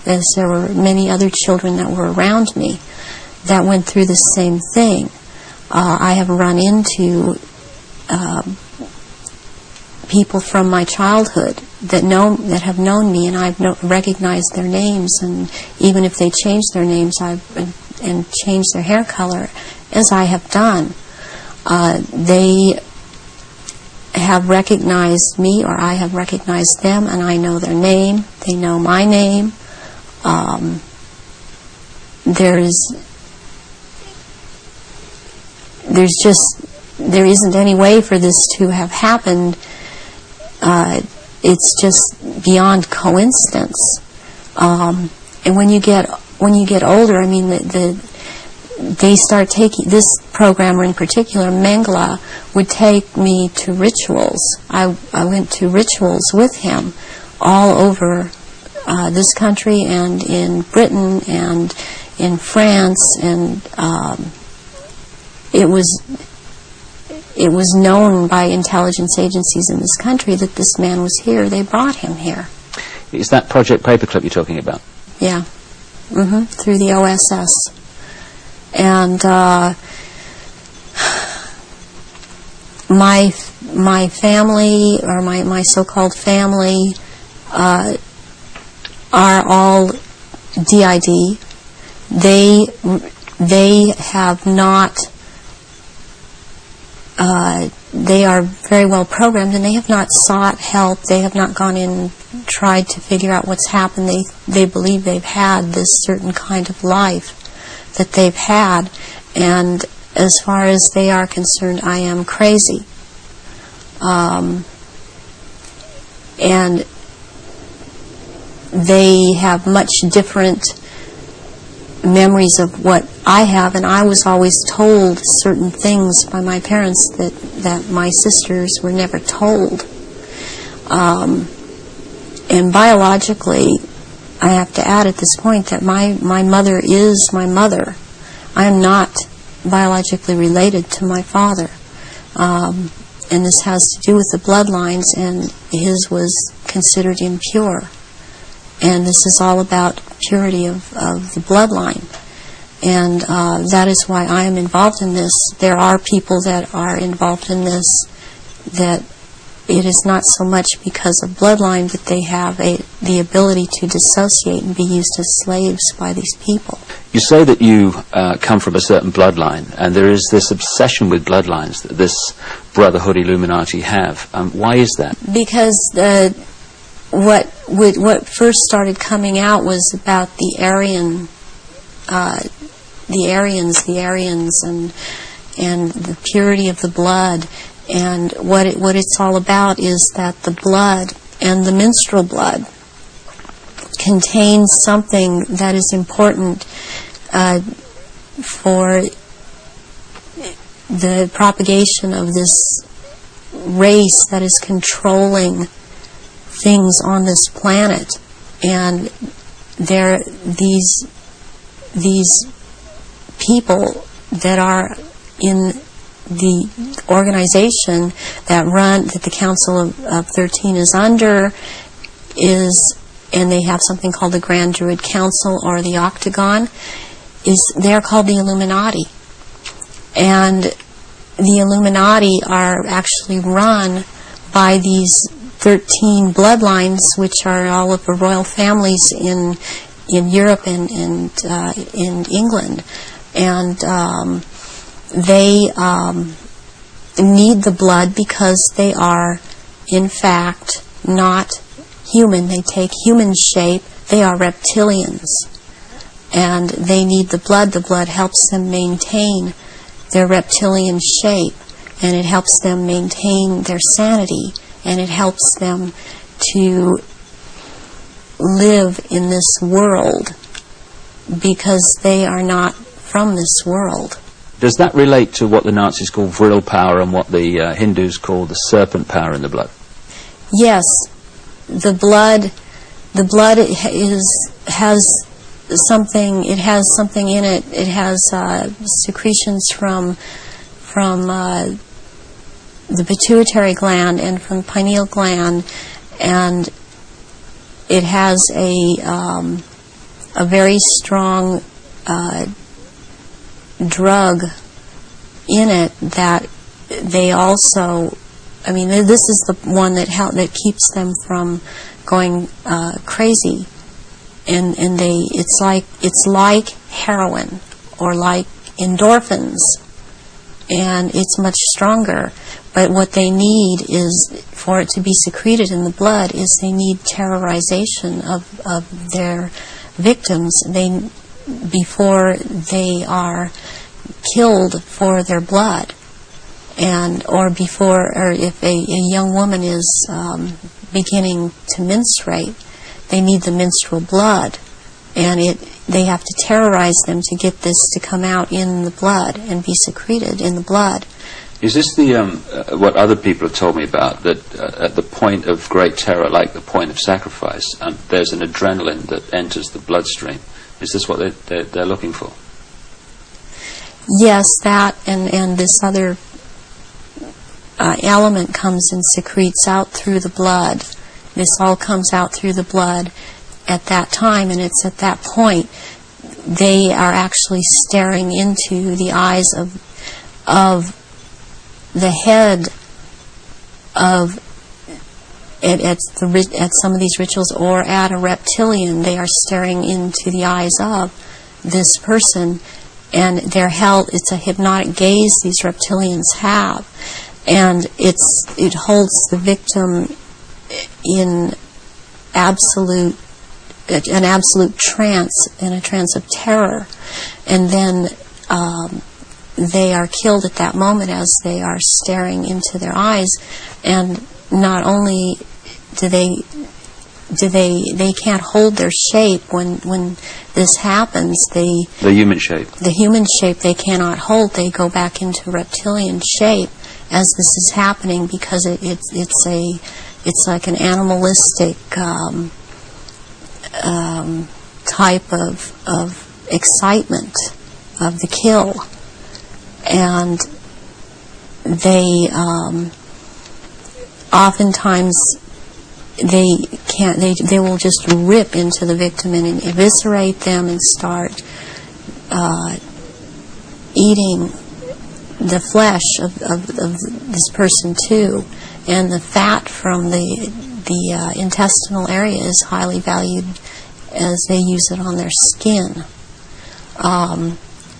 as there were many other children that were around me that went through the same thing. I have run into people from my childhood that have known me, and I've recognized their names, and even if they change their names and change their hair color, as I have done, they have recognized me, or I have recognized them, and I know their name. They know my name. There isn't any way for this to have happened. It's just beyond coincidence. And when you get older, I mean, they start taking, this programmer in particular, Mengele, would take me to rituals. I went to rituals with him all over this country, and in Britain, and in France, and it was known by intelligence agencies in this country that this man was here. They brought him here. Is that Project Paperclip you're talking about? Yeah. Through the OSS. And my family, or my so-called family, are all DID. They have not. They are very well programmed, and they have not sought help. They have not gone in and tried to figure out what's happened. They believe they've had this certain kind of life that they've had, and as far as they are concerned, I am crazy. And they have much different memories of what I have, and I was always told certain things by my parents that my sisters were never told. And biologically, I have to add at this point that my mother is my mother. I am not biologically related to my father. And this has to do with the bloodlines, and his was considered impure. And this is all about purity of the bloodline. And that is why I am involved in this. There are people that are involved in this that it is not so much because of bloodline, but they have the ability to dissociate and be used as slaves by these people. You say that you come from a certain bloodline, and there is this obsession with bloodlines that this Brotherhood Illuminati have. Why is that? Because what first started coming out was about the Aryans, and the purity of the blood. And what it's all about is that the blood, and the menstrual blood, contains something that is important for the propagation of this race that is controlling things on this planet. And these people that are in the organization that the Council of 13 is under, and they have something called the Grand Druid Council, or the Octagon, they're called the Illuminati. And the Illuminati are actually run by these 13 bloodlines, which are all of the royal families in Europe and in England. And they need the blood because they are, in fact, not human. They take human shape. They are reptilians. And they need the blood. The blood helps them maintain their reptilian shape, and it helps them maintain their sanity, and it helps them to live in this world because they are not from this world. Does that relate to what the Nazis call vril power and what the Hindus call the serpent power in the blood? Yes, the blood has something. It has something in it. It has secretions from the pituitary gland and from the pineal gland, and it has a very strong drug in it that they also. I mean, this is the one that keeps them from going crazy, and it's like heroin or like endorphins, and it's much stronger. But what they need is, for it to be secreted in the blood, is they need terrorization of their victims before they are killed for their blood. Or if a young woman is beginning to menstruate, they need the menstrual blood, and they have to terrorize them to get this to come out in the blood and be secreted in the blood. Is this the what other people have told me about, that at the point of great terror, like the point of sacrifice, there's an adrenaline that enters the bloodstream? Is this what they're looking for? Yes, that and this other element comes and secretes out through the blood. This all comes out through the blood at that time, and it's at that point they are actually staring into the eyes of the head of at some of these rituals, or at a reptilian. They are staring into the eyes of this person, and they're held. It's a hypnotic gaze these reptilians have, and it holds the victim in an absolute trance, in a trance of terror, and then they are killed at that moment as they are staring into their eyes. And not only do they can't hold their shape when this happens. The human shape they cannot hold. They go back into reptilian shape as this is happening, because it's like an animalistic type of excitement of the kill. And they oftentimes they will just rip into the victim and eviscerate them and start eating the flesh of this person too. And the fat from the intestinal area is highly valued, as they use it on their skin.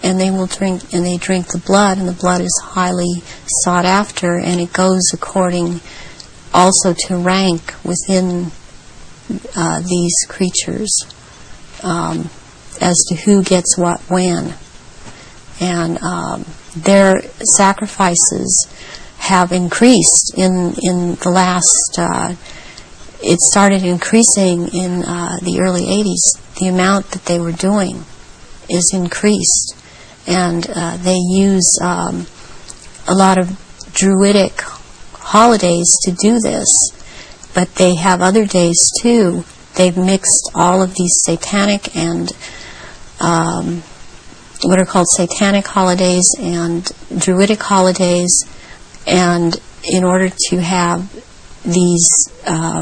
And they will drink the blood, and the blood is highly sought after, and it goes according also to rank within these creatures, as to who gets what when. And their sacrifices have increased in the last. It started increasing in the early 80s. The amount that they were doing is increased. And they use a lot of druidic holidays to do this, but they have other days too. They've mixed all of these satanic and what are called satanic holidays and druidic holidays, and in order to have these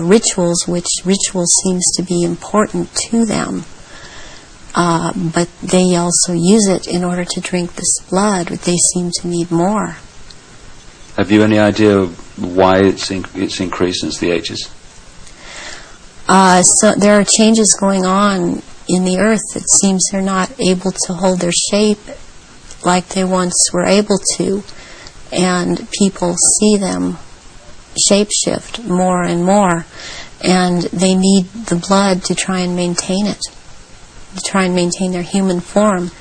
rituals, which ritual seems to be important to them. But they also use it in order to drink this blood. They seem to need more. Have you any idea why it's increased since the 80s? So there are changes going on in the earth. It seems they're not able to hold their shape like they once were able to, and people see them shapeshift more and more, and they need the blood to try and maintain it, to try and maintain their human form.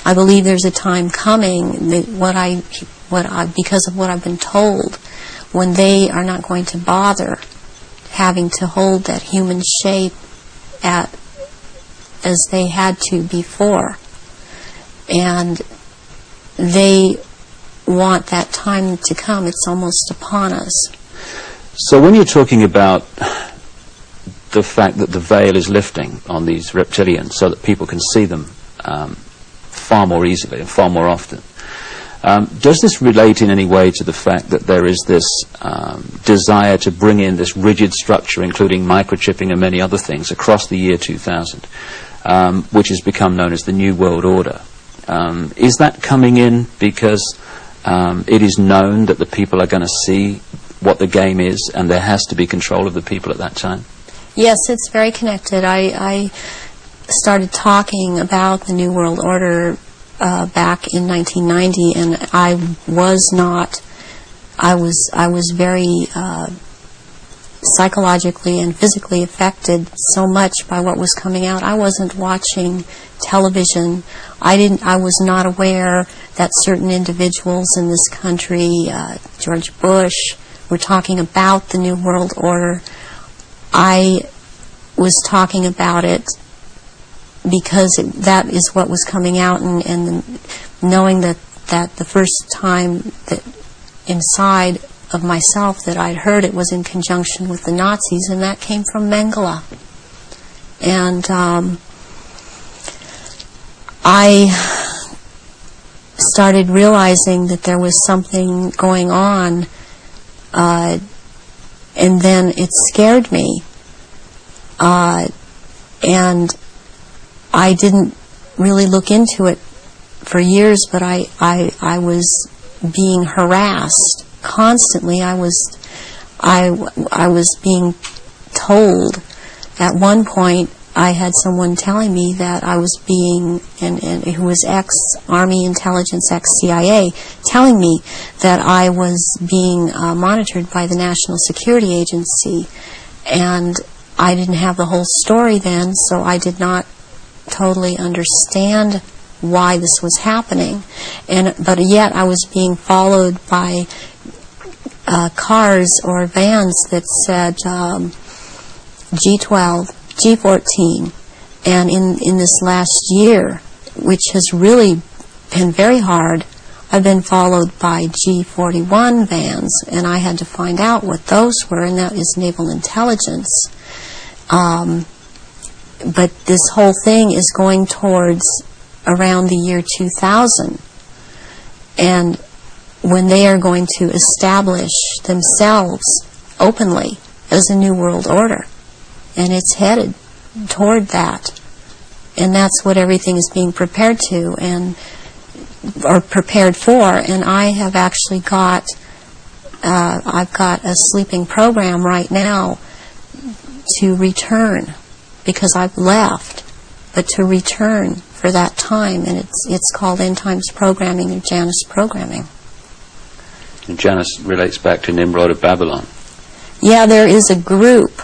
I believe there's a time coming that because of what I've been told, when they are not going to bother having to hold that human shape as they had to before. And they want that time to come. It's almost upon us. So when you're talking about the fact that the veil is lifting on these reptilians so that people can see them far more easily and far more often, does this relate in any way to the fact that there is this desire to bring in this rigid structure, including microchipping and many other things, across the year 2000, which has become known as the New World Order? Is that coming in because it is known that the people are going to see what the game is, and there has to be control of the people at that time? Yes, it's very connected. I started talking about the New World Order back in 1990, and I was very psychologically and physically affected so much by what was coming out. I wasn't watching television. I was not aware that certain individuals in this country, George Bush, were talking about the New World Order. I was talking about it because that is what was coming out, and knowing that the first time that inside of myself that I'd heard it was in conjunction with the Nazis, and that came from Mengele. And I started realizing that there was something going on, and then it scared me. And I didn't really look into it for years, but I was being harassed constantly. I was being told. At one point, I had someone telling me that I was being, and who was ex-Army intelligence, ex-CIA, telling me that I was being monitored by the National Security Agency. And I didn't have the whole story then, so I did not totally understand why this was happening. But yet I was being followed by cars or vans that said G12, G14, and in this last year, which has really been very hard, I've been followed by G41 vans, and I had to find out what those were, and that is naval intelligence. But this whole thing is going towards around the year 2000, and when they are going to establish themselves openly as a New World Order, and it's headed toward that, and that's what everything is being prepared to, or prepared for. And I have actually got I've got a sleeping program right now to return, because I've left, but to return for that time, and it's called End Times Programming, or Janus Programming. And Janus relates back to Nimrod of Babylon. Yeah, there is a group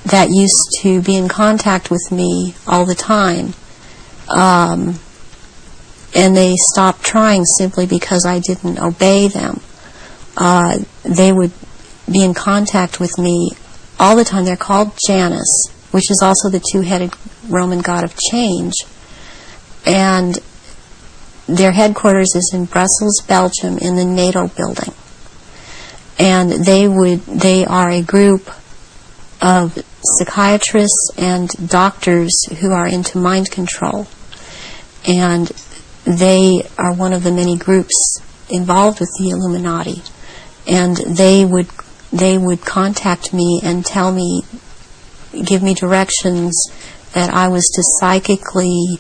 that used to be in contact with me all the time, and they stopped trying simply because I didn't obey them. They would be in contact with me all the time. They're called Janus, which is also the two-headed Roman god of change. And their headquarters is in Brussels, Belgium, in the NATO building. And they are a group of psychiatrists and doctors who are into mind control. And they are one of the many groups involved with the Illuminati. And they would contact me and tell me, give me directions that I was to psychically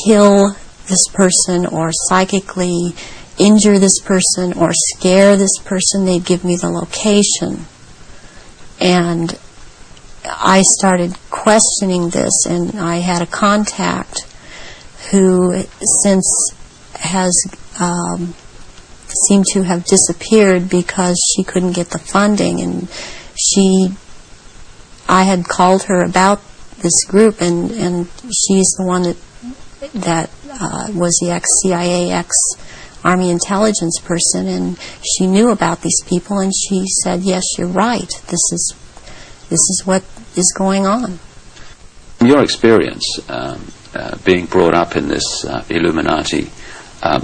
kill this person, or psychically injure this person, or scare this person. They'd give me the location. And I started questioning this, and I had a contact who since has seemed to have disappeared because she couldn't get the funding, and I had called her about this group, and she's the one that was the ex-CIA, ex-Army intelligence person, and she knew about these people, and she said, yes, you're right, this is what is going on. from your experience, being brought up in this Illuminati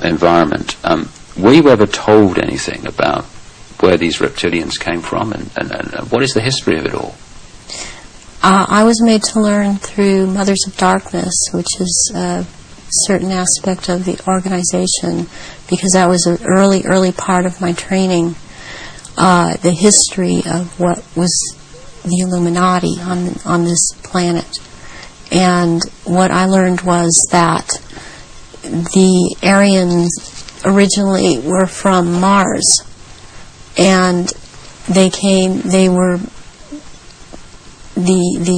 environment, were you ever told anything about where these reptilians came from, and what is the history of it all? I was made to learn through Mothers of Darkness, which is a certain aspect of the organization, because that was an early part of my training, the history of what was the Illuminati on this planet. And what I learned was that the Aryans originally were from Mars, and the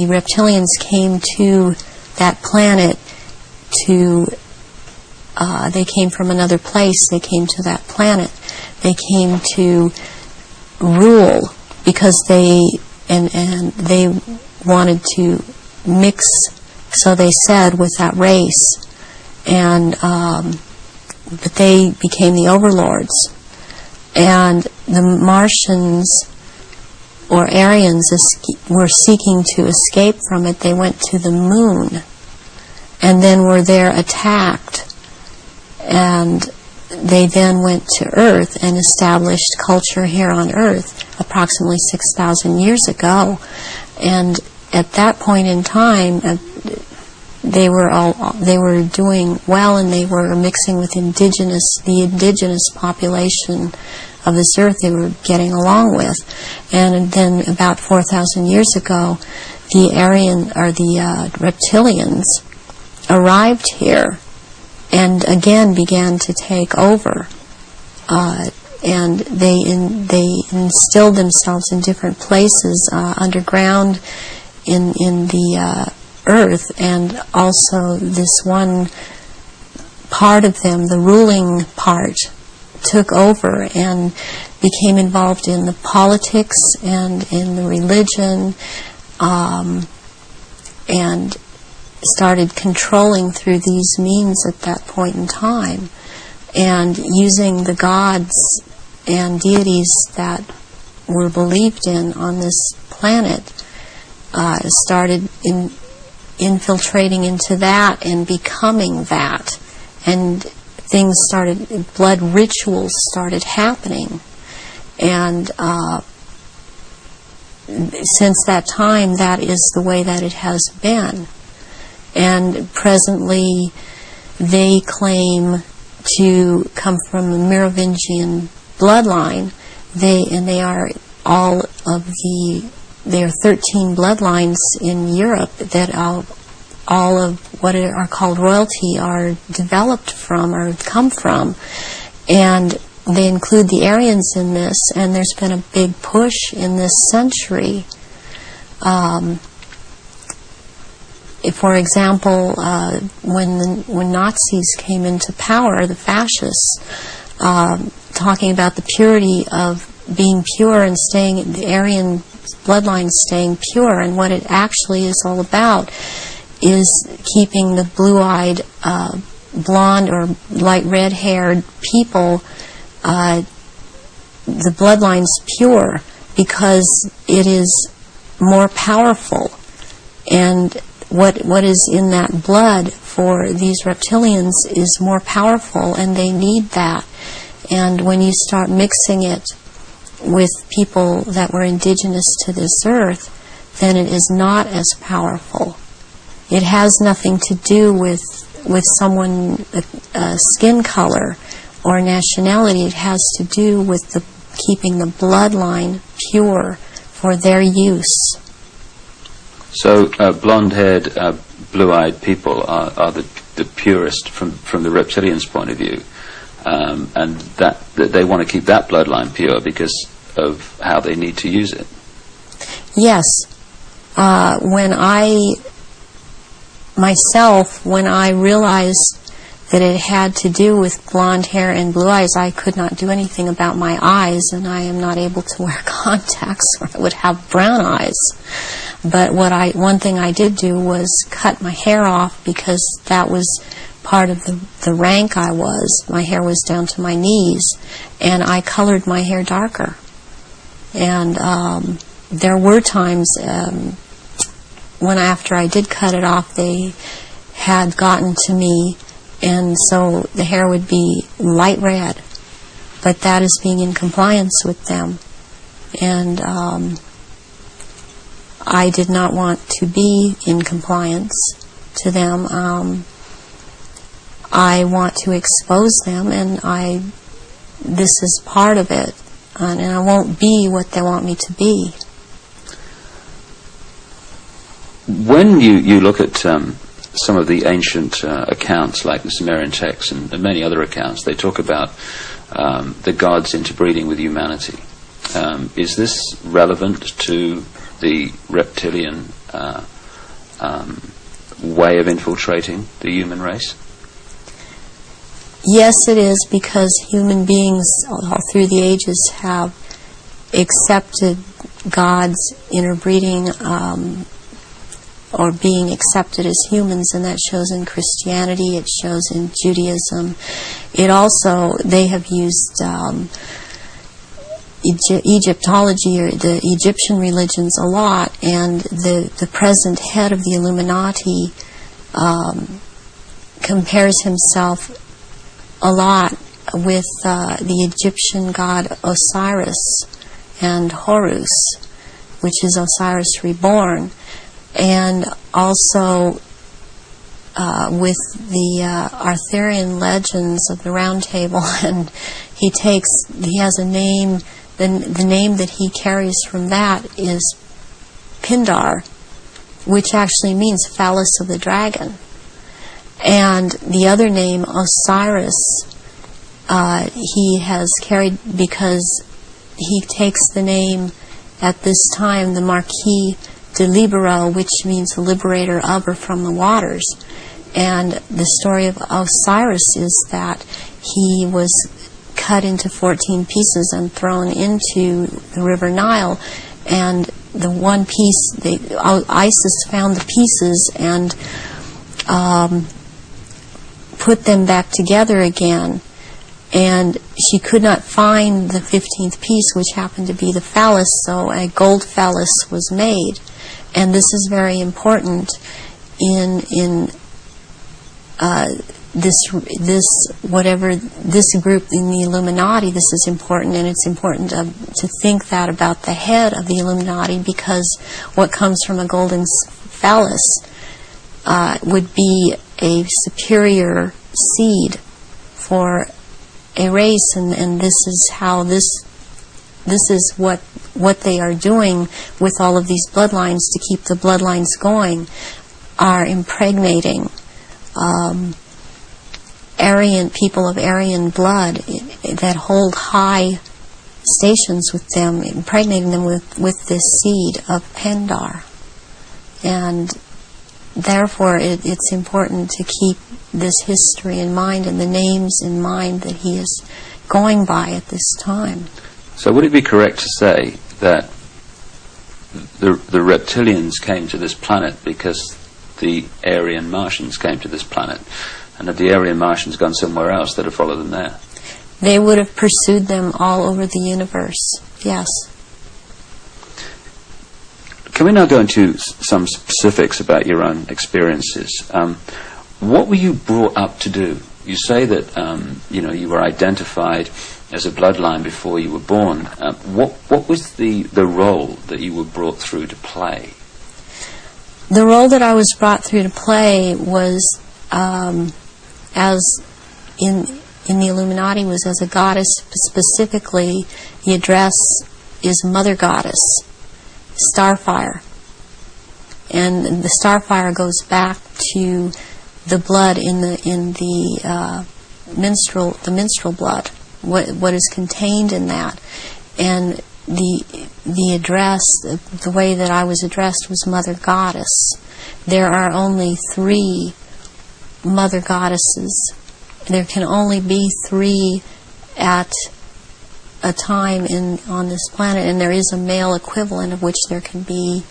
reptilians came to that planet they came from another place. They came to that planet. They came to rule, because they wanted to mix, so they said, with that race, but they became the overlords. And the Martians, or Aryans, were seeking to escape from it. They went to the moon, and then were there attacked. And they then went to Earth and established culture here on Earth approximately 6,000 years ago. And at that point in time, they were doing well, and they were mixing with the indigenous population of this earth. They were getting along with. And then about 4,000 years ago, the reptilians arrived here and again began to take over. And they instilled themselves in different places underground in the earth, and also this one part of them, the ruling part, took over and became involved in the politics and in the religion, and started controlling through these means at that point in time, and using the gods and deities that were believed in on this planet, started infiltrating into that and becoming that. And things started, blood rituals started happening. And since that time, that is the way that it has been. And presently, they claim to come from the Merovingian bloodline. There are 13 bloodlines in Europe that all of what are called royalty are developed from or come from. And they include the Aryans in this, and there's been a big push in this century. For example, when Nazis came into power, the fascists, talking about the purity of being pure and staying, the Aryan bloodline staying pure, and what it actually is all about is keeping the blue-eyed, blonde or light red-haired people, the bloodlines pure, because it is more powerful. And what is in that blood for these reptilians is more powerful, and they need that. And when you start mixing it with people that were indigenous to this earth, then it is not as powerful. It has nothing to do with someone, skin color or nationality. It has to do with keeping the bloodline pure for their use. So blonde-haired, blue-eyed people are the purest from the reptilians' point of view, and that they want to keep that bloodline pure because of how they need to use it. Yes. When I realized that it had to do with blonde hair and blue eyes, I could not do anything about my eyes, and I am not able to wear contacts, or I would have brown eyes. But one thing I did do was cut my hair off, because that was part of the rank I was. My hair was down to my knees, and I colored my hair darker. And there were times after I did cut it off, they had gotten to me, and so the hair would be light red. But that is being in compliance with them. And I did not want to be in compliance to them. I want to expose them, and this is part of it. And I won't be what they want me to be. When you look at some of the ancient accounts, like the Sumerian texts and many other accounts, they talk about the gods interbreeding with humanity. Is this relevant to the reptilian way of infiltrating the human race? Yes, it is, because human beings all through the ages have accepted gods interbreeding or being accepted as humans, and that shows in Christianity, it shows in Judaism. It also, they have used Egyptology, or the Egyptian religions, a lot, and the present head of the Illuminati compares himself a lot with the Egyptian god Osiris and Horus, which is Osiris reborn, and also with the Arthurian legends of the Round Table, and he has a name. The name that he carries from that is Pindar, which actually means phallus of the dragon. And the other name, Osiris, he has carried because he takes the name at this time, the Marquis de Libero, which means liberator of or from the waters. And the story of Osiris is that he was cut into 14 pieces and thrown into the River Nile, and the one piece, Isis found the pieces and put them back together again, and she could not find the 15th piece, which happened to be the phallus, so a gold phallus was made. And this is very important in this group in the Illuminati. This is important, and it's important to think that about the head of the Illuminati, because what comes from a golden phallus would be a superior seed for a race, and this is how this is what they are doing with all of these bloodlines to keep the bloodlines going, are impregnating Aryan people of Aryan blood that hold high stations with them, impregnating them with this seed of Pindar. And therefore it's important to keep this history in mind and the names in mind that he is going by at this time. So would it be correct to say that the reptilians came to this planet because the Aryan Martians came to this planet, and that the Aryan Martians gone somewhere else, that have followed them there? They would have pursued them all over the universe, yes. Can we now go into some specifics about your own experiences? What were you brought up to do? You say that you were identified as a bloodline before you were born. What was the role that you were brought through to play? The role that I was brought through to play was, as in the Illuminati, was as a goddess. Specifically, the address is Mother Goddess, Starfire. And the Starfire goes back to the blood in the menstrual blood, what is contained in that. And the address, the way that I was addressed, was Mother Goddess. There are only 3 Mother Goddesses. There can only be 3 at a time on this planet, and there is a male equivalent of which there can be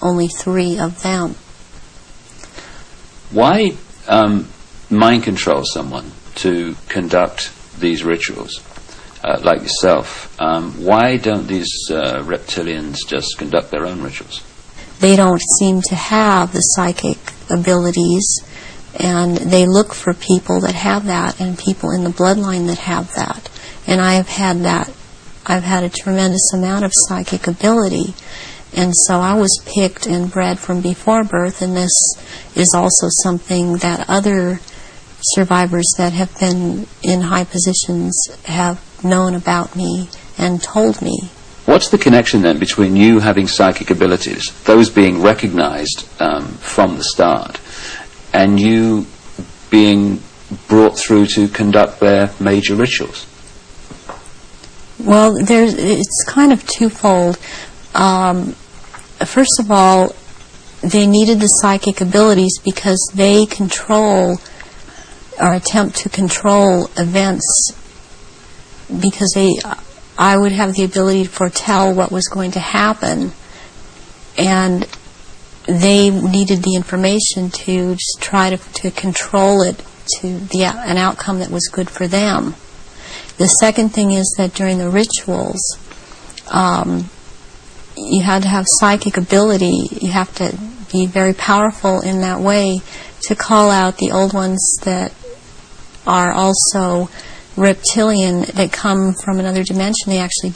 only 3 of them. Why mind control someone to conduct these rituals, like yourself? Why don't these reptilians just conduct their own rituals? they don't seem to have the psychic abilities, and they look for people that have that and people in the bloodline that have that. And I have had that. I've had a tremendous amount of psychic ability, and so I was picked and bred from before birth, and this is also something that other survivors that have been in high positions have known about me and told me. What's the connection then between you having psychic abilities, those being recognized from the start, and you being brought through to conduct their major rituals? Well, it's kind of twofold. First of all, they needed the psychic abilities because they control or attempt to control events, because I would have the ability to foretell what was going to happen, and they needed the information to just try to control it to an outcome that was good for them. The second thing is that during the rituals, you had to have psychic ability. You have to be very powerful in that way to call out the old ones that are also reptilian, that come from another dimension. They actually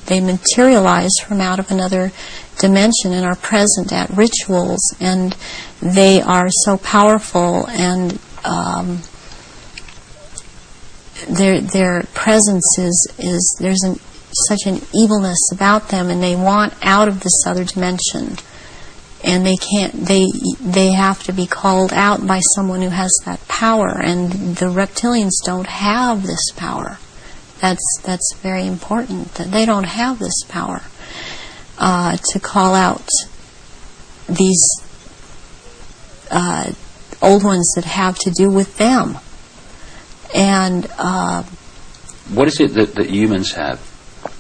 they materialize from out of another dimension and are present at rituals, and they are so powerful, and their presence is there's such an evilness about them, and they want out of this other dimension, and they can't. They have to be called out by someone who has that power, and the reptilians don't have this power. That's very important, that they don't have this power to call out these old ones that have to do with them. And what is it that humans have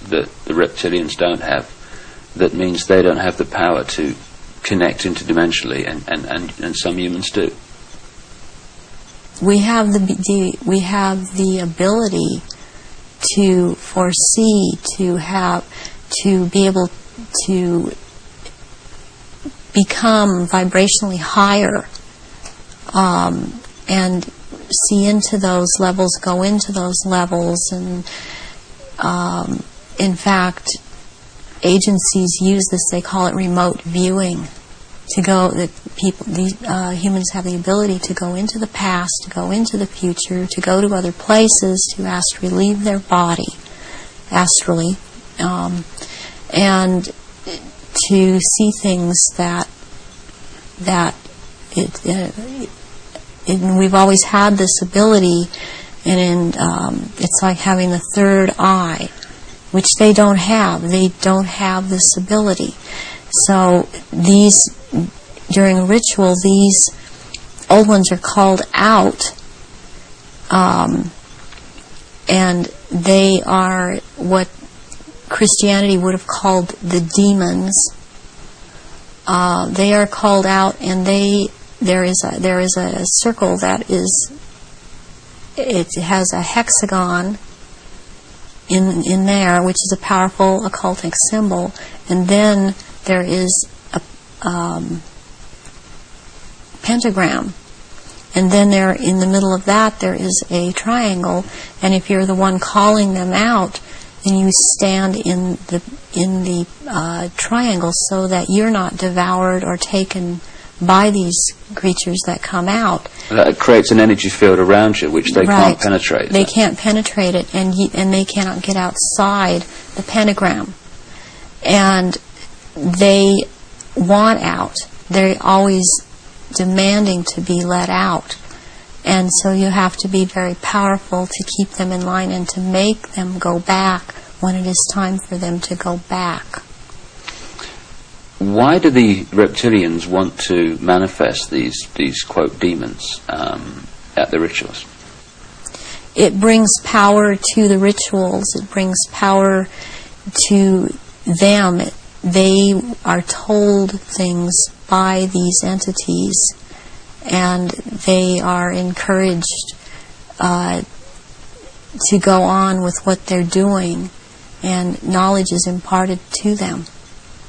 that the reptilians don't have, that means they don't have the power to connect interdimensionally, and some humans do? We have the ability to foresee, to be able to become vibrationally higher, and see into those levels, go into those levels, and in fact, agencies use this. They call it remote viewing. Humans have the ability to go into the past, to go into the future, to go to other places, to astrally leave their body, astrally, and to see things that we've always had this ability, and it's like having the third eye, which they don't have. They don't have this ability. So during a ritual, these old ones are called out, and they are what Christianity would have called the demons. They are called out, and there is a circle that it has a hexagon in there, which is a powerful occultic symbol, and then there is a pentagram, and then there in the middle of that there is a triangle, and if you're the one calling them out, then you stand in the triangle so that you're not devoured or taken by these creatures that come out. That creates an energy field around you which they Right. can't penetrate. They can't penetrate it, and they cannot get outside the pentagram. And they want out. They're always demanding to be let out. And so you have to be very powerful to keep them in line and to make them go back when it is time for them to go back. Why do the reptilians want to manifest these quote demons at the rituals? It brings power to the rituals. It brings power to them. They are told things by these entities, and they are encouraged to go on with what they're doing, and knowledge is imparted to them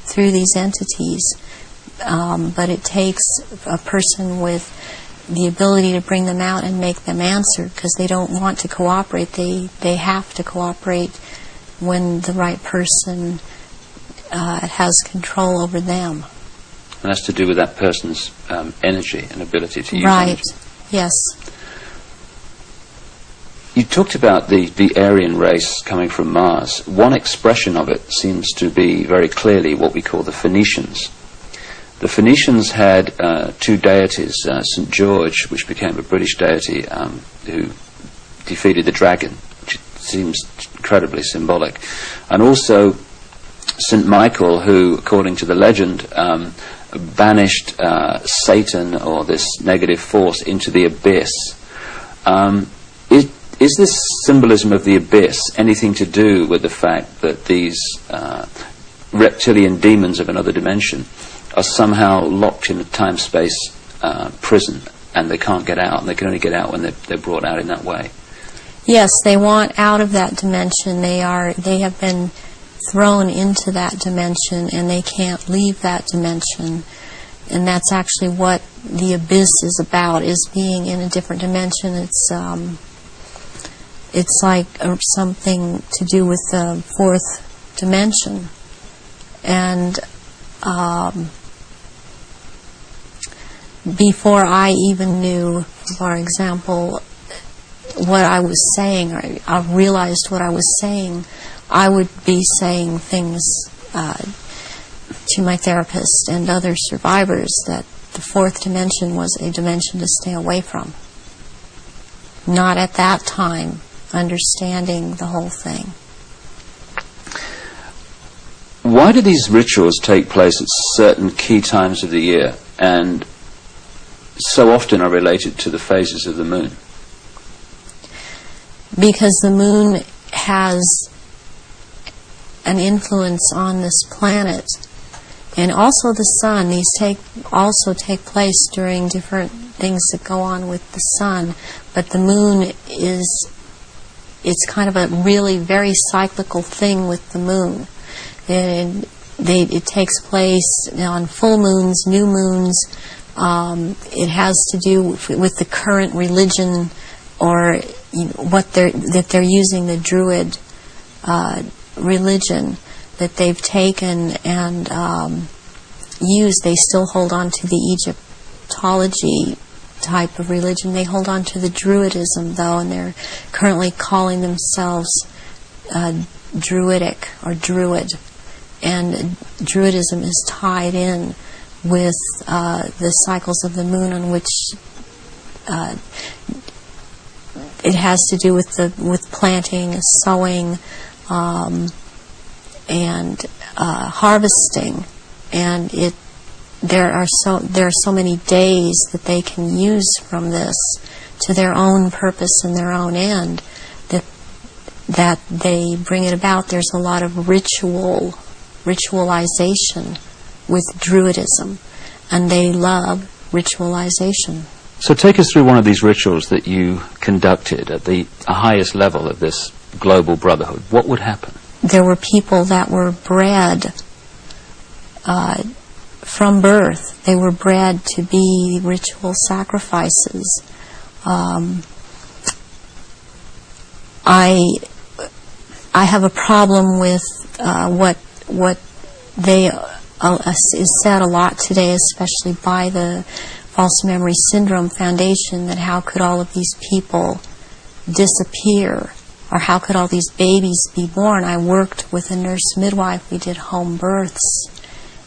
through these entities. but it takes a person with the ability to bring them out and make them answer, because they don't want to cooperate. They have to cooperate when the right person has control over them. And that's to do with that person's energy and ability to use Right, energy. yes. You talked about the Aryan race coming from Mars. One expression of it seems to be very clearly what we call the Phoenicians. The Phoenicians had two deities, St. George, which became a British deity, who defeated the dragon, which seems incredibly symbolic, and also St. Michael, who, according to the legend, banished Satan, or this negative force, into the abyss. Is this symbolism of the abyss anything to do with the fact that these reptilian demons of another dimension are somehow locked in a time-space prison, and they can't get out, and they can only get out when they're brought out in that way? Yes, they want out of that dimension. They have been thrown into that dimension, and they can't leave that dimension. And that's actually what the abyss is about, is being in a different dimension. It's like something to do with the fourth dimension. And before I even knew, for example, what I was saying, or I realized what I was saying, I would be saying things to my therapist and other survivors that the fourth dimension was a dimension to stay away from. Not at that time understanding the whole thing. Why do these rituals take place at certain key times of the year, and so often are related to the phases of the moon? Because the moon has an influence on this planet, and also the sun. These also take place during different things that go on with the sun, but the moon it's kind of a really very cyclical thing with the moon. It takes place on full moons, new moons. It has to do with the current religion, or what they're using, the Druid religion that they've taken and used. They still hold on to the Egyptology type of religion. They hold on to the Druidism, though, and they're currently calling themselves Druidic or Druid. And Druidism is tied in with the cycles of the moon, on which it has to do with planting, sowing, and harvesting. And there are so many days that they can use from this to their own purpose and their own end, that they bring it about. There's a lot of ritualization with Druidism, and they love ritualization. So take us through one of these rituals that you conducted at the highest level of this global brotherhood. What would happen? There were people that were bred from birth. They were bred to be ritual sacrifices. I have a problem with what they is said a lot today, especially by the False Memory Syndrome Foundation, that how could all of these people disappear, or how could all these babies be born? I worked with a nurse midwife. We did home births,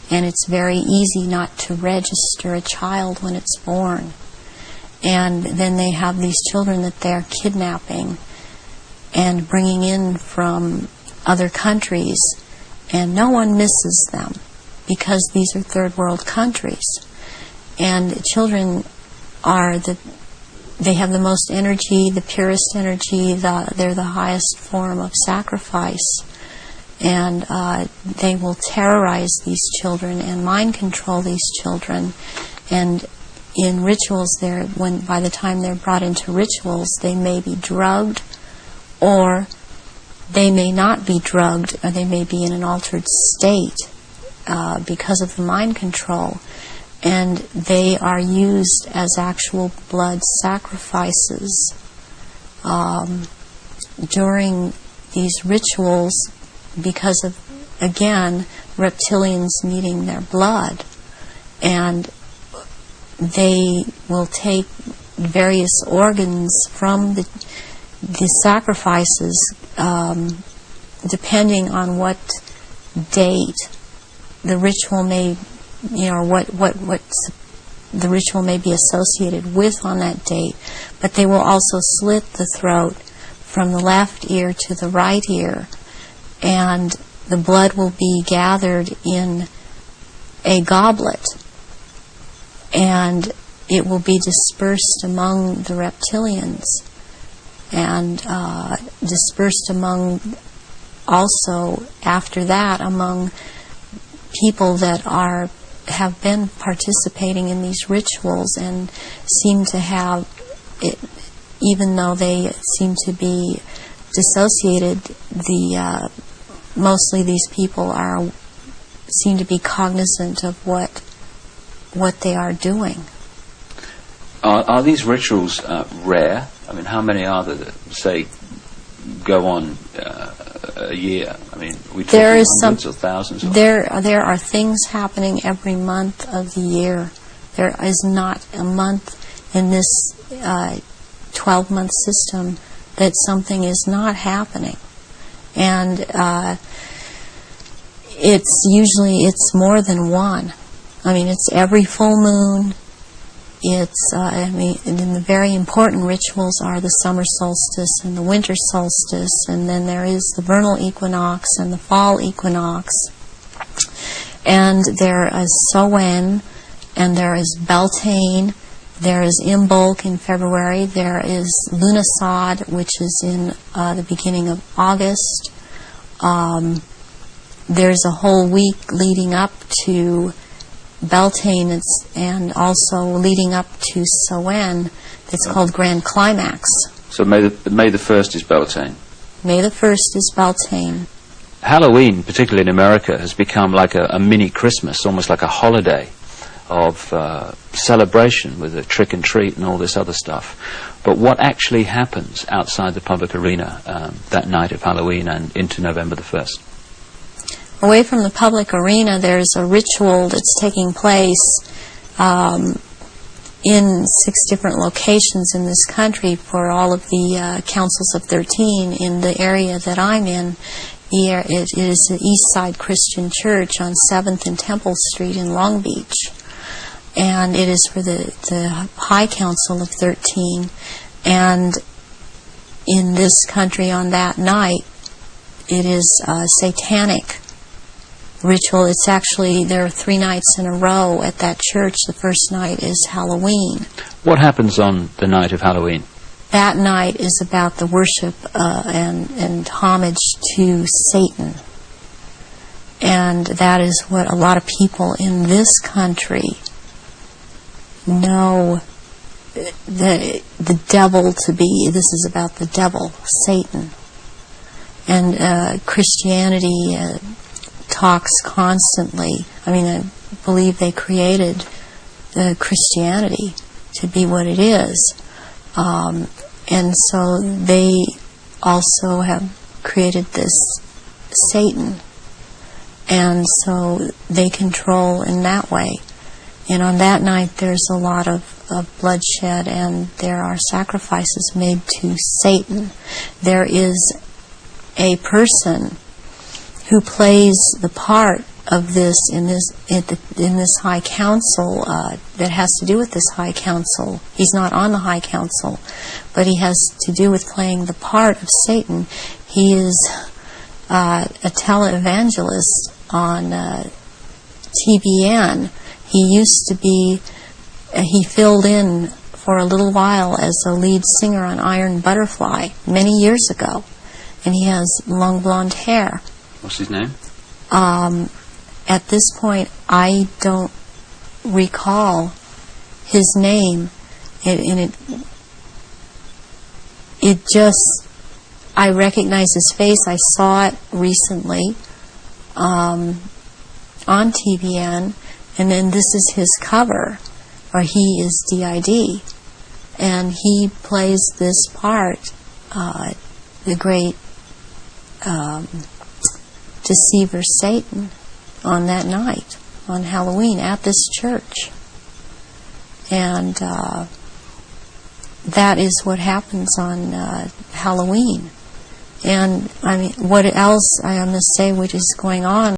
and it's very easy not to register a child when it's born. And then they have these children that they're kidnapping and bringing in from other countries, and no one misses them, because these are third world countries. And children they have the most energy, the purest energy, they're the highest form of sacrifice. And they will terrorize these children and mind control these children. And in rituals, by the time they're brought into rituals, they may be drugged, or they may not be drugged, or they may be in an altered state. because of the mind control, and they are used as actual blood sacrifices during these rituals because of, again, reptilians needing their blood. And they will take various organs from the sacrifices, depending on what date the ritual may, what the ritual may be associated with on that date. But they will also slit the throat from the left ear to the right ear, and the blood will be gathered in a goblet, and it will be dispersed among the reptilians, and dispersed among, also after that, among people that have been participating in these rituals and seem to have it, even though they seem to be dissociated. Mostly these people seem to be cognizant of what they are doing. Are these rituals rare? I mean, how many are there that, say, go on a year? I mean, we talk hundreds or thousands? There are things happening every month of the year. There is not a month in this 12-month system that something is not happening. And it's more than one. I mean, it's every full moon. It's, and the very important rituals are the summer solstice and the winter solstice, and then there is the vernal equinox and the fall equinox. And there is Samhain, and there is Beltane, there is Imbolc in February, there is Lughnasadh, which is in the beginning of August. There's a whole week leading up to Beltane, and also leading up to Samhain, that's called Grand Climax. So May the 1st is Beltane. May the 1st is Beltane. Halloween, particularly in America, has become like a mini Christmas, almost like a holiday of celebration with a trick and treat and all this other stuff. But what actually happens outside the public arena that night of Halloween and into November the 1st? Away from the public arena, there's a ritual that's taking place in 6 different locations in this country for all of the councils of 13 in the area that I'm in. It is the East Side Christian Church on 7th and Temple Street in Long Beach. And it is for the High Council of 13. And in this country on that night, it is satanic ritual. It's actually, there are 3 nights in a row at that church. The first night is Halloween. What happens on the night of Halloween? That night is about the worship and homage to Satan. And that is what a lot of people in this country know the devil to be. This is about the devil, Satan. And Christianity talks constantly. I mean, I believe they created Christianity to be what it is. And so they also have created this Satan. And so they control in that way. And on that night there's a lot of bloodshed, and there are sacrifices made to Satan. There is a person who plays the part of this in this High Council that has to do with this High Council. He's not on the High Council, but he has to do with playing the part of Satan. He is a televangelist on TBN. He used to be, he filled in for a little while as a lead singer on Iron Butterfly many years ago, and he has long blonde hair. What's his name? At this point, I don't recall his name. It just, I recognize his face. I saw it recently. on TVN, and then this is his cover, or he is DID, and he plays this part, the great deceiver Satan, on that night, on Halloween, at this church. And that is what happens on Halloween. And I mean, what else I must say, which is going on